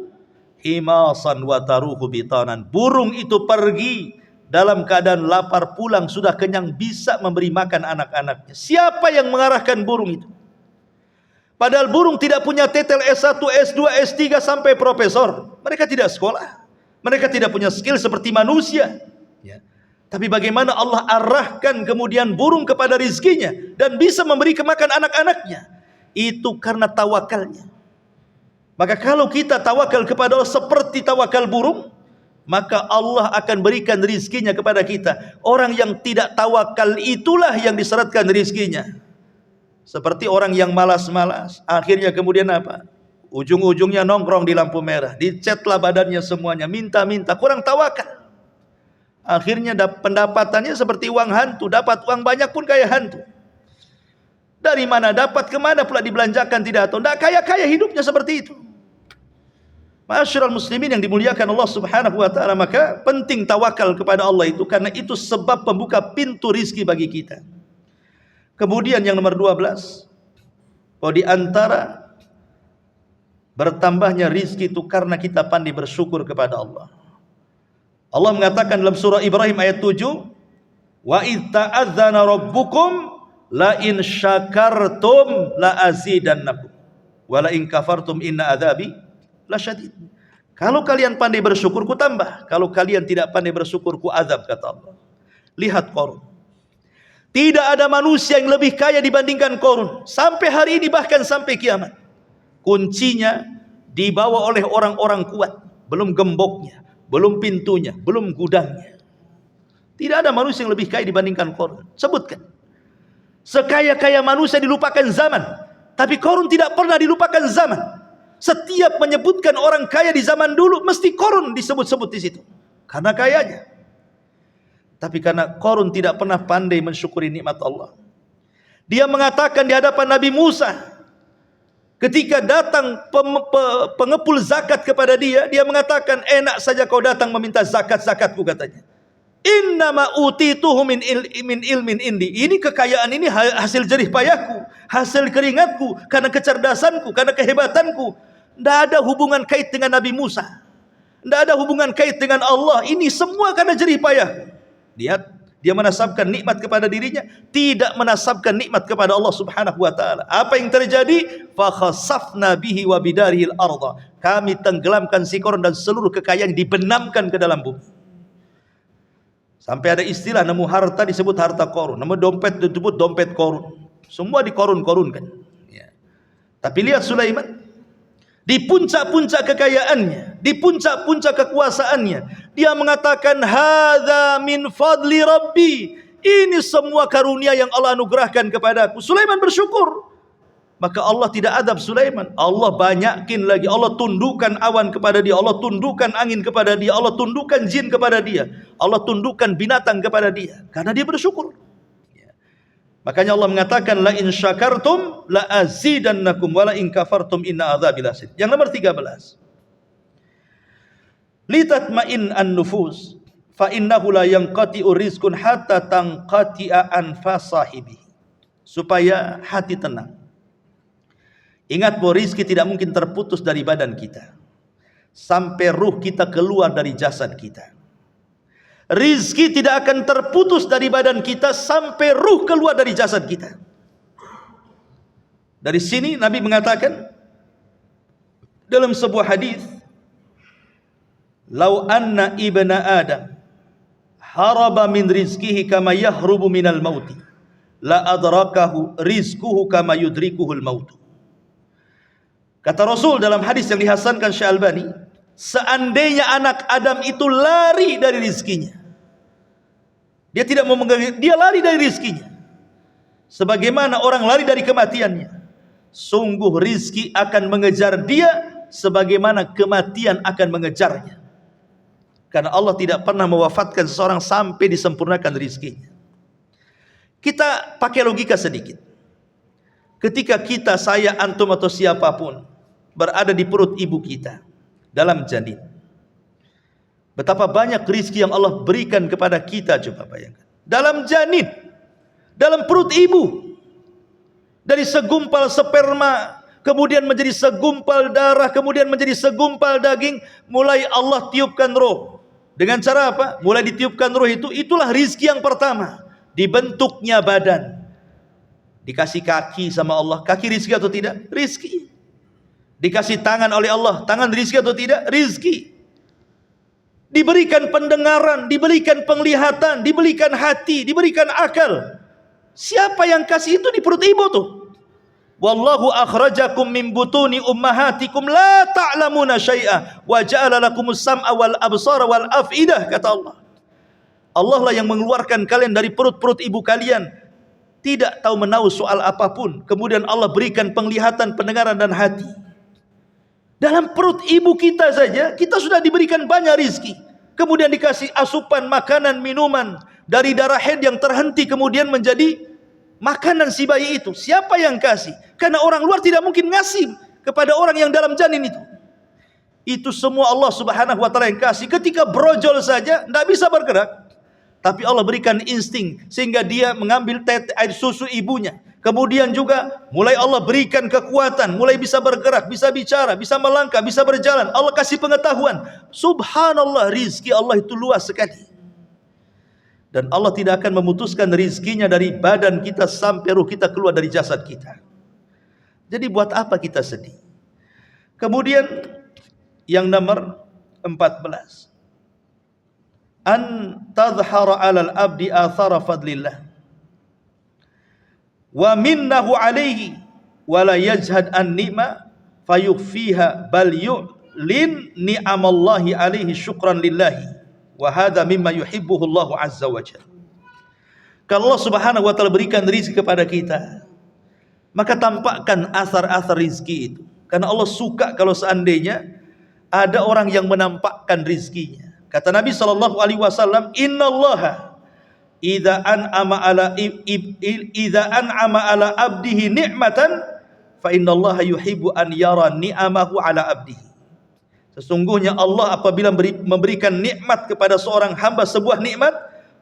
himasan wa taruhu bitanan. Burung itu pergi dalam keadaan lapar, pulang sudah kenyang, bisa memberi makan anak-anaknya. Siapa yang mengarahkan burung itu? Padahal burung tidak punya titel S1, S2, S3 sampai profesor. Mereka tidak sekolah. Mereka tidak punya skill seperti manusia. Ya. Tapi bagaimana Allah arahkan kemudian burung kepada rizkinya dan bisa memberi kemakan anak-anaknya? Itu karena tawakalnya. Maka kalau kita tawakal kepada Allah seperti tawakal burung, maka Allah akan berikan rizkinya kepada kita. Orang yang tidak tawakal itulah yang diseratkan rizkinya. Seperti orang yang malas-malas, akhirnya kemudian apa? Ujung-ujungnya nongkrong di lampu merah, dicetlah badannya semuanya, minta-minta, kurang tawakal. Akhirnya pendapatannya seperti uang hantu, dapat uang banyak pun kayak hantu. Dari mana dapat, kemana pula dibelanjakan tidak tahu. Tidak kaya-kaya hidupnya seperti itu. Ma'asyiral muslimin yang dimuliakan Allah Subhanahu wa taala, maka penting tawakal kepada Allah itu, karena itu sebab pembuka pintu rizki bagi kita. Kemudian yang nomor 12, bahwa di antara bertambahnya rizki itu karena kita pandai bersyukur kepada Allah. Allah mengatakan dalam surah Ibrahim ayat 7, wa idz ta'adzana rabbukum la in syakartum la azidannakum wa la in kafartum inna adzabi lasyadid. Kalau kalian pandai bersyukur, ku tambah. Kalau kalian tidak pandai bersyukur, ku azab, kata Allah. Lihat Qarun. Tidak ada manusia yang lebih kaya dibandingkan Qarun. Sampai hari ini, bahkan sampai kiamat. Kuncinya dibawa oleh orang-orang kuat. Belum gemboknya, belum pintunya, belum gudangnya. Tidak ada manusia yang lebih kaya dibandingkan Qarun. Sebutkan. Sekaya-kaya manusia dilupakan zaman, tapi Qarun tidak pernah dilupakan zaman. Setiap menyebutkan orang kaya di zaman dulu, mesti Qarun disebut-sebut di situ. Karena kayanya. Tapi karena Qarun tidak pernah pandai mensyukuri nikmat Allah. Dia mengatakan di hadapan Nabi Musa, ketika datang pengepul zakat kepada dia, dia mengatakan, enak saja kau datang meminta zakat-zakatku, katanya. Innama utituhu min ilmin indi. Ini kekayaan ini hasil jerih payahku, hasil keringatku, karena kecerdasanku, karena kehebatanku. Tidak ada hubungan kait dengan Nabi Musa. Tidak ada hubungan kait dengan Allah. Ini semua karena jerih payahku. Lihat, dia menasabkan nikmat kepada dirinya, tidak menasabkan nikmat kepada Allah Subhanahu wa taala. Apa yang terjadi? Fa khasafna bihi wa bidarihi al-ardh. Kami tenggelamkan si Qarun dan seluruh kekayaan dibenamkan ke dalam bumi. Sampai ada istilah, nemu harta disebut harta Qarun, nemu dompet disebut dompet Qarun. Semua dikorun-korunkan. Ya. Tapi lihat Sulaiman, di puncak-puncak kekayaannya, di puncak-puncak kekuasaannya, dia mengatakan, hadza min fadli rabbi. Ini semua karunia yang Allah anugerahkan kepadaku. Sulaiman bersyukur. Maka Allah tidak adab Sulaiman. Allah banyakin lagi. Allah tundukkan awan kepada dia. Allah tundukkan angin kepada dia. Allah tundukkan jin kepada dia. Allah tundukkan binatang kepada dia. Karena dia bersyukur. Makanya Allah mengatakan, la in syakartum la azidannakum wa la in kafartum inna adzabi lasyadid. Yang nomor 13. Litatma'in an-nufus fa innahu la yanqati'u rizqun hatta tanqati'a anfas sahibi. Supaya hati tenang. Ingat bahwa rizki tidak mungkin terputus dari badan kita sampai ruh kita keluar dari jasad kita. Rizki tidak akan terputus dari badan kita sampai ruh keluar dari jasad kita. Dari sini Nabi mengatakan dalam sebuah hadis, "Lau anna ibna Adam haraba min rizkihi kama yahrubu minal mauti, la adrakahu rizquhu kama yudrikuhul mautu." Kata Rasul dalam hadis yang dihasankan Syekh Albani, seandainya anak Adam itu lari dari rizkinya, Dia tidak mau mengganggu, dia lari dari rizkinya. Sebagaimana orang lari dari kematiannya. Sungguh rizki akan mengejar dia sebagaimana kematian akan mengejarnya. Karena Allah tidak pernah mewafatkan seseorang sampai disempurnakan rizkinya. Kita pakai logika sedikit. Ketika kita, saya, antum atau siapapun berada di perut ibu kita dalam janin, betapa banyak rizki yang Allah berikan kepada kita. Coba bayangkan, dalam janin, dalam perut ibu, dari segumpal sperma kemudian menjadi segumpal darah, kemudian menjadi segumpal daging, mulai Allah tiupkan roh. Dengan cara apa? Mulai ditiupkan roh itu, itulah rizki yang pertama. Dibentuknya badan, dikasih kaki sama Allah. Kaki rizki atau tidak? Rizki. Dikasih tangan oleh Allah. Tangan rizki atau tidak? Rizki. Diberikan pendengaran, diberikan penglihatan, diberikan hati, diberikan akal. Siapa yang kasih itu? Di perut ibu tuh. Wallahu akhrajakum min butuni ummahatikum la ta'lamuna syai'a wa ja'ala lakumus sam'a wal absara wal af'idah, kata Allah. Allah lah yang mengeluarkan kalian dari perut-perut ibu kalian, tidak tahu menahu soal apapun. Kemudian Allah berikan penglihatan, pendengaran dan hati. Dalam perut ibu kita saja kita sudah diberikan banyak rizki. Kemudian dikasih asupan makanan, minuman dari darah haid yang terhenti kemudian menjadi makanan si bayi itu. Siapa yang kasih? Karena orang luar tidak mungkin ngasih kepada orang yang dalam janin itu. Itu semua Allah subhanahu wa ta'ala yang kasih. Ketika brojol saja tidak bisa bergerak, tapi Allah berikan insting sehingga dia mengambil air susu ibunya. Kemudian juga mulai Allah berikan kekuatan, mulai bisa bergerak, bisa bicara, bisa melangkah, bisa berjalan. Allah kasih pengetahuan. Subhanallah, rizki Allah itu luas sekali. Dan Allah tidak akan memutuskan rizkinya dari badan kita sampai ruh kita keluar dari jasad kita. Jadi buat apa kita sedih? Kemudian yang nomor 14. An tadhhara 'alal abdi athara fadlillah wa minnahu 'alaihi wa la yajhad an ni'ma fayukhfiha bal yu'lin ni'amallahi 'alaihi syukran lillahi wa hadha mimma yuhibbuhu Allah azza wa jalla. Kalau Allah subhanahu wa ta'ala berikan rizki kepada kita, maka tampakkan asar-asar rizki itu. Karena Allah suka kalau seandainya ada orang yang menampakkan rizkinya. Kata Nabi SAW, innallaha idza an'ama ala abdihi ni'matan fa innallaha yuhibbu an yara ni'amahu ala abdihi. Sesungguhnya Allah apabila memberikan nikmat kepada seorang hamba, sebuah nikmat,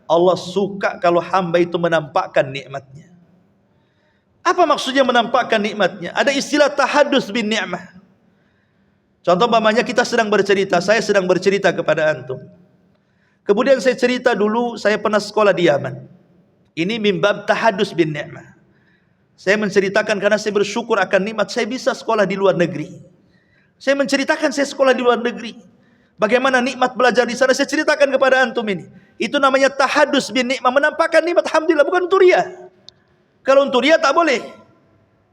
Allah suka kalau hamba itu menampakkan nikmatnya. Apa maksudnya menampakkan nikmatnya? Ada istilah tahadus bin ni'mah. Contoh umpamanya kita sedang bercerita, saya sedang bercerita kepada antum. Kemudian saya cerita dulu saya pernah sekolah di Yaman. Ini mimbab tahadus bin ni'mah. Saya menceritakan karena saya bersyukur akan nikmat saya bisa sekolah di luar negeri. Saya menceritakan saya sekolah di luar negeri. Bagaimana nikmat belajar di sana saya ceritakan kepada antum ini. Itu namanya tahadus bin ni'mah, menampakkan nikmat. Alhamdulillah, bukan untuk riya. Kalau untuk riya tak boleh.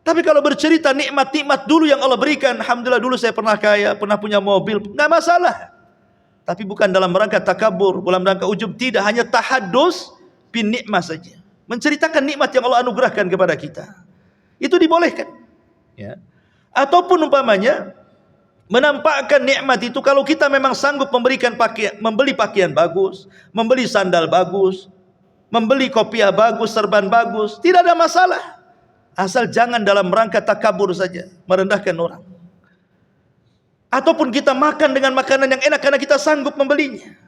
Tapi kalau bercerita nikmat-nikmat dulu yang Allah berikan, alhamdulillah dulu saya pernah kaya, pernah punya mobil, enggak masalah. Tapi bukan dalam rangka takabur, dalam rangka ujub, tidak, hanya tahadus bin nikmah saja. Menceritakan nikmat yang Allah anugerahkan kepada kita. Itu dibolehkan. Ya. Ataupun umpamanya menampakkan nikmat itu kalau kita memang sanggup memberikan pakaian, membeli pakaian bagus, membeli sandal bagus, membeli kopiah bagus, serban bagus, tidak ada masalah. Asal jangan dalam rangka takabur saja, merendahkan orang. Ataupun kita makan dengan makanan yang enak karena kita sanggup membelinya.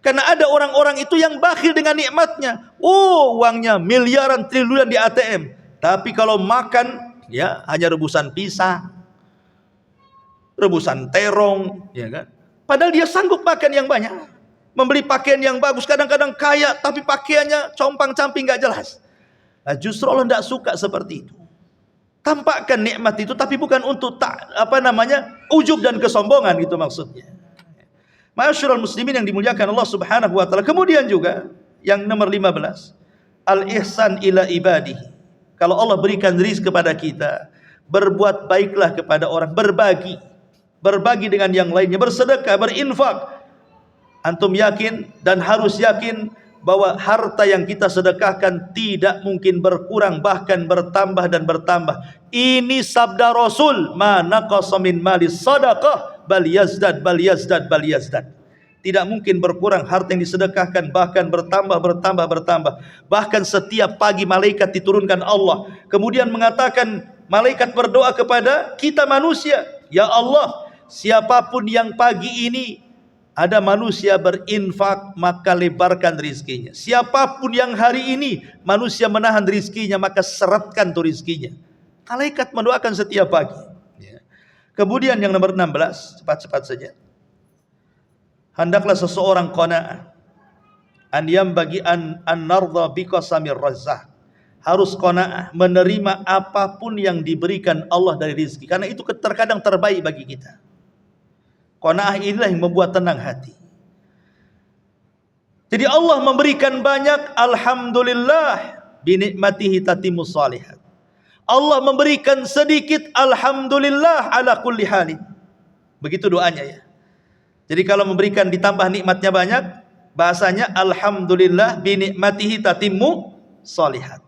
Karena ada orang-orang itu yang bakhil dengan nikmatnya. Oh, uangnya miliaran, triliunan di ATM. Tapi kalau makan, ya hanya rebusan pisang, rebusan terong, ya kan? Padahal dia sanggup makan yang banyak, membeli pakaian yang bagus, kadang-kadang kaya, tapi pakaiannya compang-camping nggak jelas. Nah, justru Allah tidak suka seperti itu. Tampakkan nikmat itu, tapi bukan untuk ujub dan kesombongan, itu maksudnya. Ma'asyiral muslimin yang dimuliakan Allah Subhanahu wa taala. Kemudian juga yang nomor 15, al-ihsan ila ibadihi. Kalau Allah berikan rizki kepada kita, berbuat baiklah kepada orang, berbagi dengan yang lainnya, bersedekah, berinfak. Antum yakin dan harus yakin bahwa harta yang kita sedekahkan tidak mungkin berkurang, bahkan bertambah dan bertambah. Ini sabda Rasul, ma naqasa min mali sadaqah bal yazdad bal yazdad bal yazdad. Tidak mungkin berkurang harta yang disedekahkan, bahkan bertambah bertambah bertambah. Bahkan setiap pagi malaikat diturunkan Allah, kemudian mengatakan, malaikat berdoa kepada kita manusia, ya Allah, siapapun yang pagi ini ada manusia berinfak, maka lebarkan rizkinya. Siapapun yang hari ini manusia menahan rizkinya, maka seratkan tuh rizkinya. Malaikat mendoakan setiap pagi. Kemudian yang nomor 16, cepat-cepat saja. Hendaklah seseorang qanaah. An yambagi an nardha biqasamir razzaq. Harus qanaah, menerima apapun yang diberikan Allah dari rizki. Karena itu terkadang terbaik bagi kita. Qanaah inilah yang membuat tenang hati. Jadi Allah memberikan banyak, alhamdulillah, binikmatihi tatimmus shalihat. Allah memberikan sedikit, alhamdulillah ala kulli halin. Begitu doanya ya. Jadi kalau memberikan ditambah nikmatnya banyak, bahasanya alhamdulillah binikmatihi tatimmu shalihat.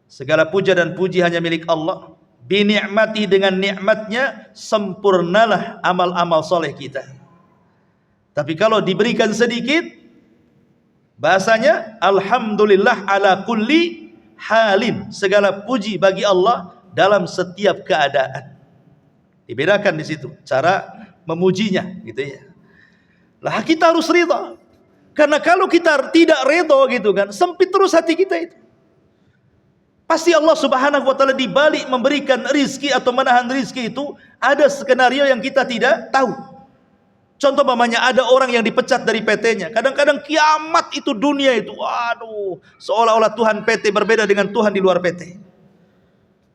Segala puja dan puji hanya milik Allah. Binikmati, dengan nikmatnya sempurnalah amal-amal soleh kita. Tapi kalau diberikan sedikit, bahasanya alhamdulillah ala kulli halin. Segala puji bagi Allah dalam setiap keadaan. Dibedakan di situ cara memujinya, gitu ya. Lah kita harus ridha. Karena kalau kita tidak ridha gitu kan, sempit terus hati kita itu. Pasti Allah Subhanahu wa taala dibalik memberikan rizki atau menahan rizki itu ada skenario yang kita tidak tahu. Contoh mamanya, ada orang yang dipecat dari PT-nya. Kadang-kadang kiamat itu dunia itu, waduh, seolah-olah Tuhan PT berbeda dengan Tuhan di luar PT.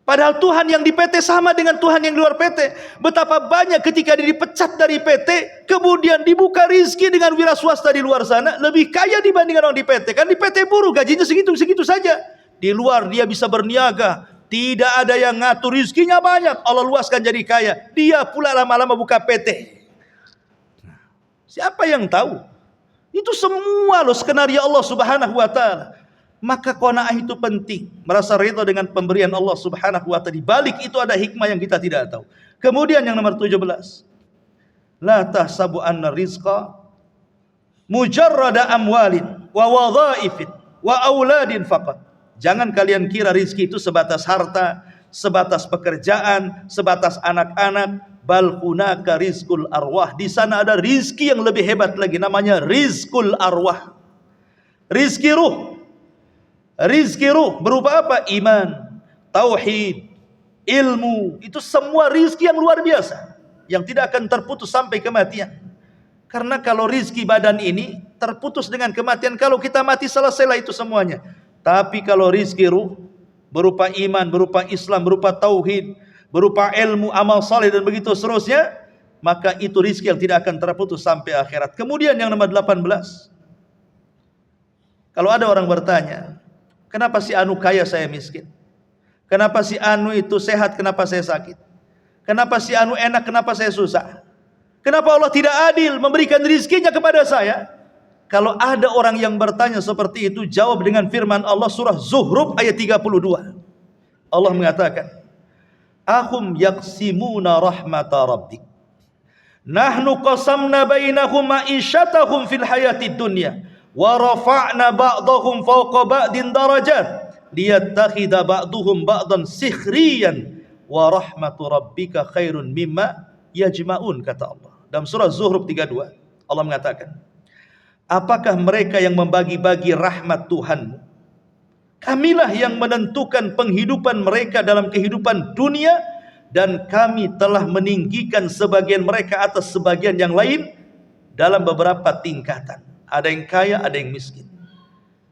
Padahal Tuhan yang di PT sama dengan Tuhan yang di luar PT. Betapa banyak ketika dia dipecat dari PT, kemudian dibuka rizki dengan wira swasta di luar sana, lebih kaya dibandingkan orang di PT. Kan di PT buruh gajinya segitu-segitu saja. Di luar dia bisa berniaga, tidak ada yang ngatur, rizkinya banyak, Allah luaskan jadi kaya. Dia pula lama-lama buka PT. Siapa yang tahu? Itu semua loh skenario Allah Subhanahu wa taala. Maka qanaah itu penting, merasa ridha dengan pemberian Allah Subhanahu wa taala. Di balik itu ada hikmah yang kita tidak tahu. Kemudian yang nomor 17. La tahsabu anna rizqa mujarrada amwalin wa wadhaifin wa auladin faqat. Jangan kalian kira rizki itu sebatas harta, sebatas pekerjaan, sebatas anak-anak. Bal hunaka rizqul arwah. Di sana ada rizki yang lebih hebat lagi, namanya rizqul arwah. Rizki ruh. Rizki ruh berupa apa? Iman, tauhid, ilmu. Itu semua rizki yang luar biasa, yang tidak akan terputus sampai kematian. Karena kalau rizki badan ini terputus dengan kematian, kalau kita mati selesailah itu semuanya. Tapi kalau rizki ruh berupa iman, berupa Islam, berupa tauhid, berupa ilmu, amal saleh dan begitu seterusnya, maka itu rizki yang tidak akan terputus sampai akhirat. Kemudian yang nomor 18. Kalau ada orang bertanya, kenapa si Anu kaya saya miskin? Kenapa si Anu itu sehat, kenapa saya sakit? Kenapa si Anu enak, kenapa saya susah? Kenapa Allah tidak adil memberikan rizkinya kepada saya? Kalau ada orang yang bertanya seperti itu, jawab dengan firman Allah surah Zuhruf ayat 32. Allah mengatakan, ahum yaqsimuna rahmata rabbik. Nahnu qasamna bainahum ma'isyatahum fil hayatid dunya wa rafa'na ba'dahum fawqa ba'din darajat liyattakhidha ba'duhum ba'dan sikhriyan wa rahmatu rabbika khairun mimma yajma'un, kata Allah. Dalam surah Zuhruf 32, Allah mengatakan, apakah mereka yang membagi-bagi rahmat Tuhanmu? Kamilah yang menentukan penghidupan mereka dalam kehidupan dunia, dan kami telah meninggikan sebagian mereka atas sebagian yang lain dalam beberapa tingkatan. Ada yang kaya, ada yang miskin.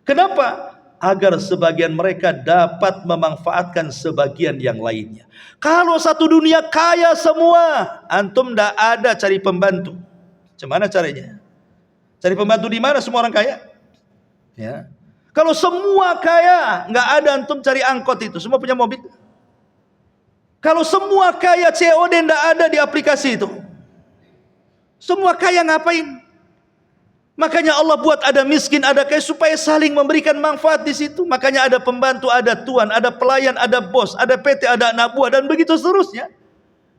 Kenapa? Agar sebagian mereka dapat memanfaatkan sebagian yang lainnya. Kalau satu dunia kaya semua, antum tidak ada cari pembantu. Gimana caranya? Cari pembantu di mana semua orang kaya? Ya. Kalau semua kaya, nggak ada antum cari angkot itu, semua punya mobil. Kalau semua kaya COD nggak ada di aplikasi itu. Semua kaya ngapain? Makanya Allah buat ada miskin, ada kaya supaya saling memberikan manfaat di situ. Makanya ada pembantu, ada tuan, ada pelayan, ada bos, ada PT, ada anak buah, dan begitu seterusnya.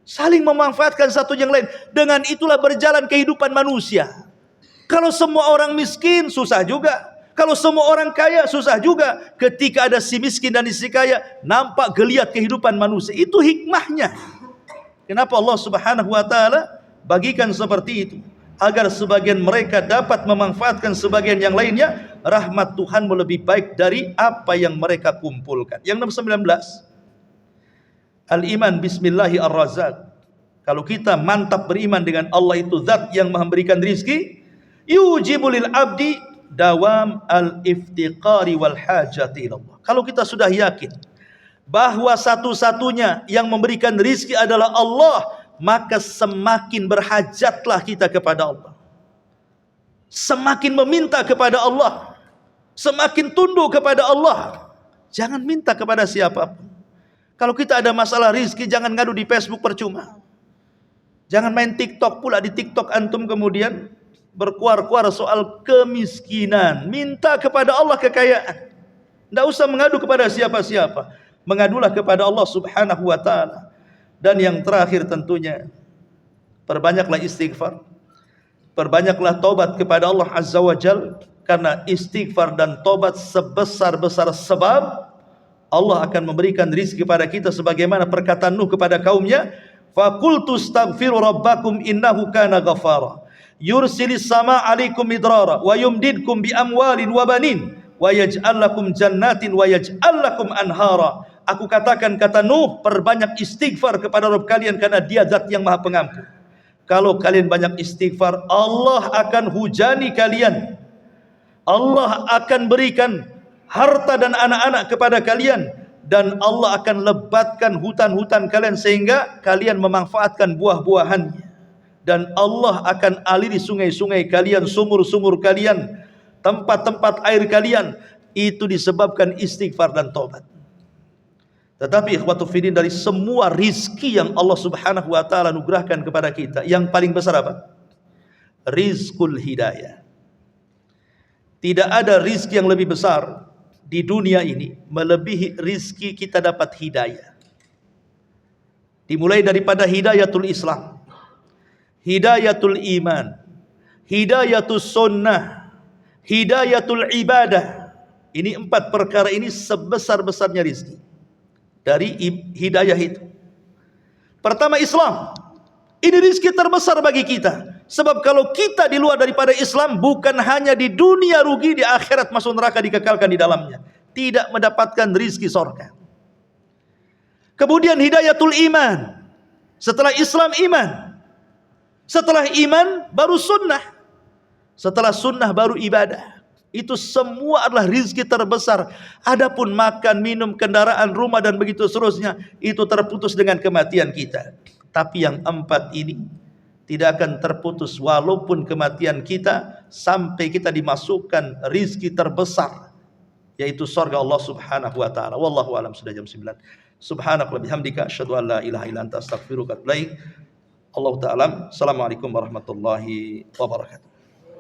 Saling memanfaatkan satu yang lain. Dengan itulah berjalan kehidupan manusia. Kalau semua orang miskin, susah juga. Kalau semua orang kaya, susah juga. Ketika ada si miskin dan si kaya, nampak geliat kehidupan manusia. Itu hikmahnya. Kenapa Allah Subhanahu wa ta'ala bagikan seperti itu? Agar sebagian mereka dapat memanfaatkan sebagian yang lainnya. Rahmat Tuhan lebih baik dari apa yang mereka kumpulkan. Yang nomor 19, Al-iman bismillahi ar-razak. Kalau kita mantap beriman dengan Allah itu zat yang memberikan rizki, yujibu lil abdi dawam al-iftiqari wal hajati ilallah. Kalau kita sudah yakin bahwa satu-satunya yang memberikan rizki adalah Allah, maka semakin berhajatlah kita kepada Allah, semakin meminta kepada Allah, semakin tunduk kepada Allah. Jangan minta kepada siapapun. Kalau kita ada masalah rizki, jangan ngadu di Facebook percuma. Jangan main TikTok pula. Di TikTok antum kemudian berkuar-kuar soal kemiskinan. Minta kepada Allah kekayaan. Tidak usah mengadu kepada siapa-siapa. Mengadulah kepada Allah Subhanahu wa ta'ala. Dan yang terakhir tentunya, perbanyaklah istighfar, perbanyaklah taubat kepada Allah Azza wa Jal, karena istighfar dan taubat sebesar-besar sebab Allah akan memberikan rizki kepada kita, sebagaimana perkataan Nuh kepada kaumnya, faqultu astaghfiru rabbakum innahu kana ghafara yursilis sama alaikum midrara wa yumdidkum bi amwalin wa banin wa yaj'al lakum jannatin wa yaj'al lakum anhara. Aku katakan, kata Nuh, perbanyak istighfar kepada Rabb kalian karena Dia zat yang Maha Pengampun. Kalau kalian banyak istighfar, Allah akan hujani kalian. Allah akan berikan harta dan anak-anak kepada kalian, dan Allah akan lebatkan hutan-hutan kalian sehingga kalian memanfaatkan buah-buahannya. Dan Allah akan aliri sungai-sungai kalian, sumur-sumur kalian, tempat-tempat air kalian. Itu disebabkan istighfar dan taubat. Tetapi ikhwatu fiddin, dari semua rizki yang Allah Subhanahu wa ta'ala anugerahkan kepada kita, yang paling besar apa? Rizqul hidayah. Tidak ada rizki yang lebih besar di dunia ini melebihi rizki kita dapat hidayah. Dimulai daripada hidayatul Islam, hidayatul iman, hidayatul sunnah, hidayatul ibadah. Ini 4 perkara ini sebesar-besarnya rizki. Dari hidayah itu, pertama Islam. Ini rizki terbesar bagi kita. Sebab kalau kita di luar daripada Islam, bukan hanya di dunia rugi, di akhirat masuk neraka dikekalkan di dalamnya, tidak mendapatkan rizki surga. Kemudian hidayatul iman. Setelah Islam, iman. Setelah iman baru sunnah. Setelah sunnah baru ibadah. Itu semua adalah rizki terbesar. Adapun makan, minum, kendaraan, rumah, dan begitu seterusnya, itu terputus dengan kematian kita. Tapi yang 4 ini tidak akan terputus walaupun kematian kita, sampai kita dimasukkan rizki terbesar, yaitu surga Allah Subhanahu wa ta'ala. Wallahu alam. Sudah jam 9. Subhanallah bihamdika asyhadu an la ilaha illa anta astaghfiruka wa atubu ilaik. Allah ta'ala. Assalamualaikum warahmatullahi wabarakatuh.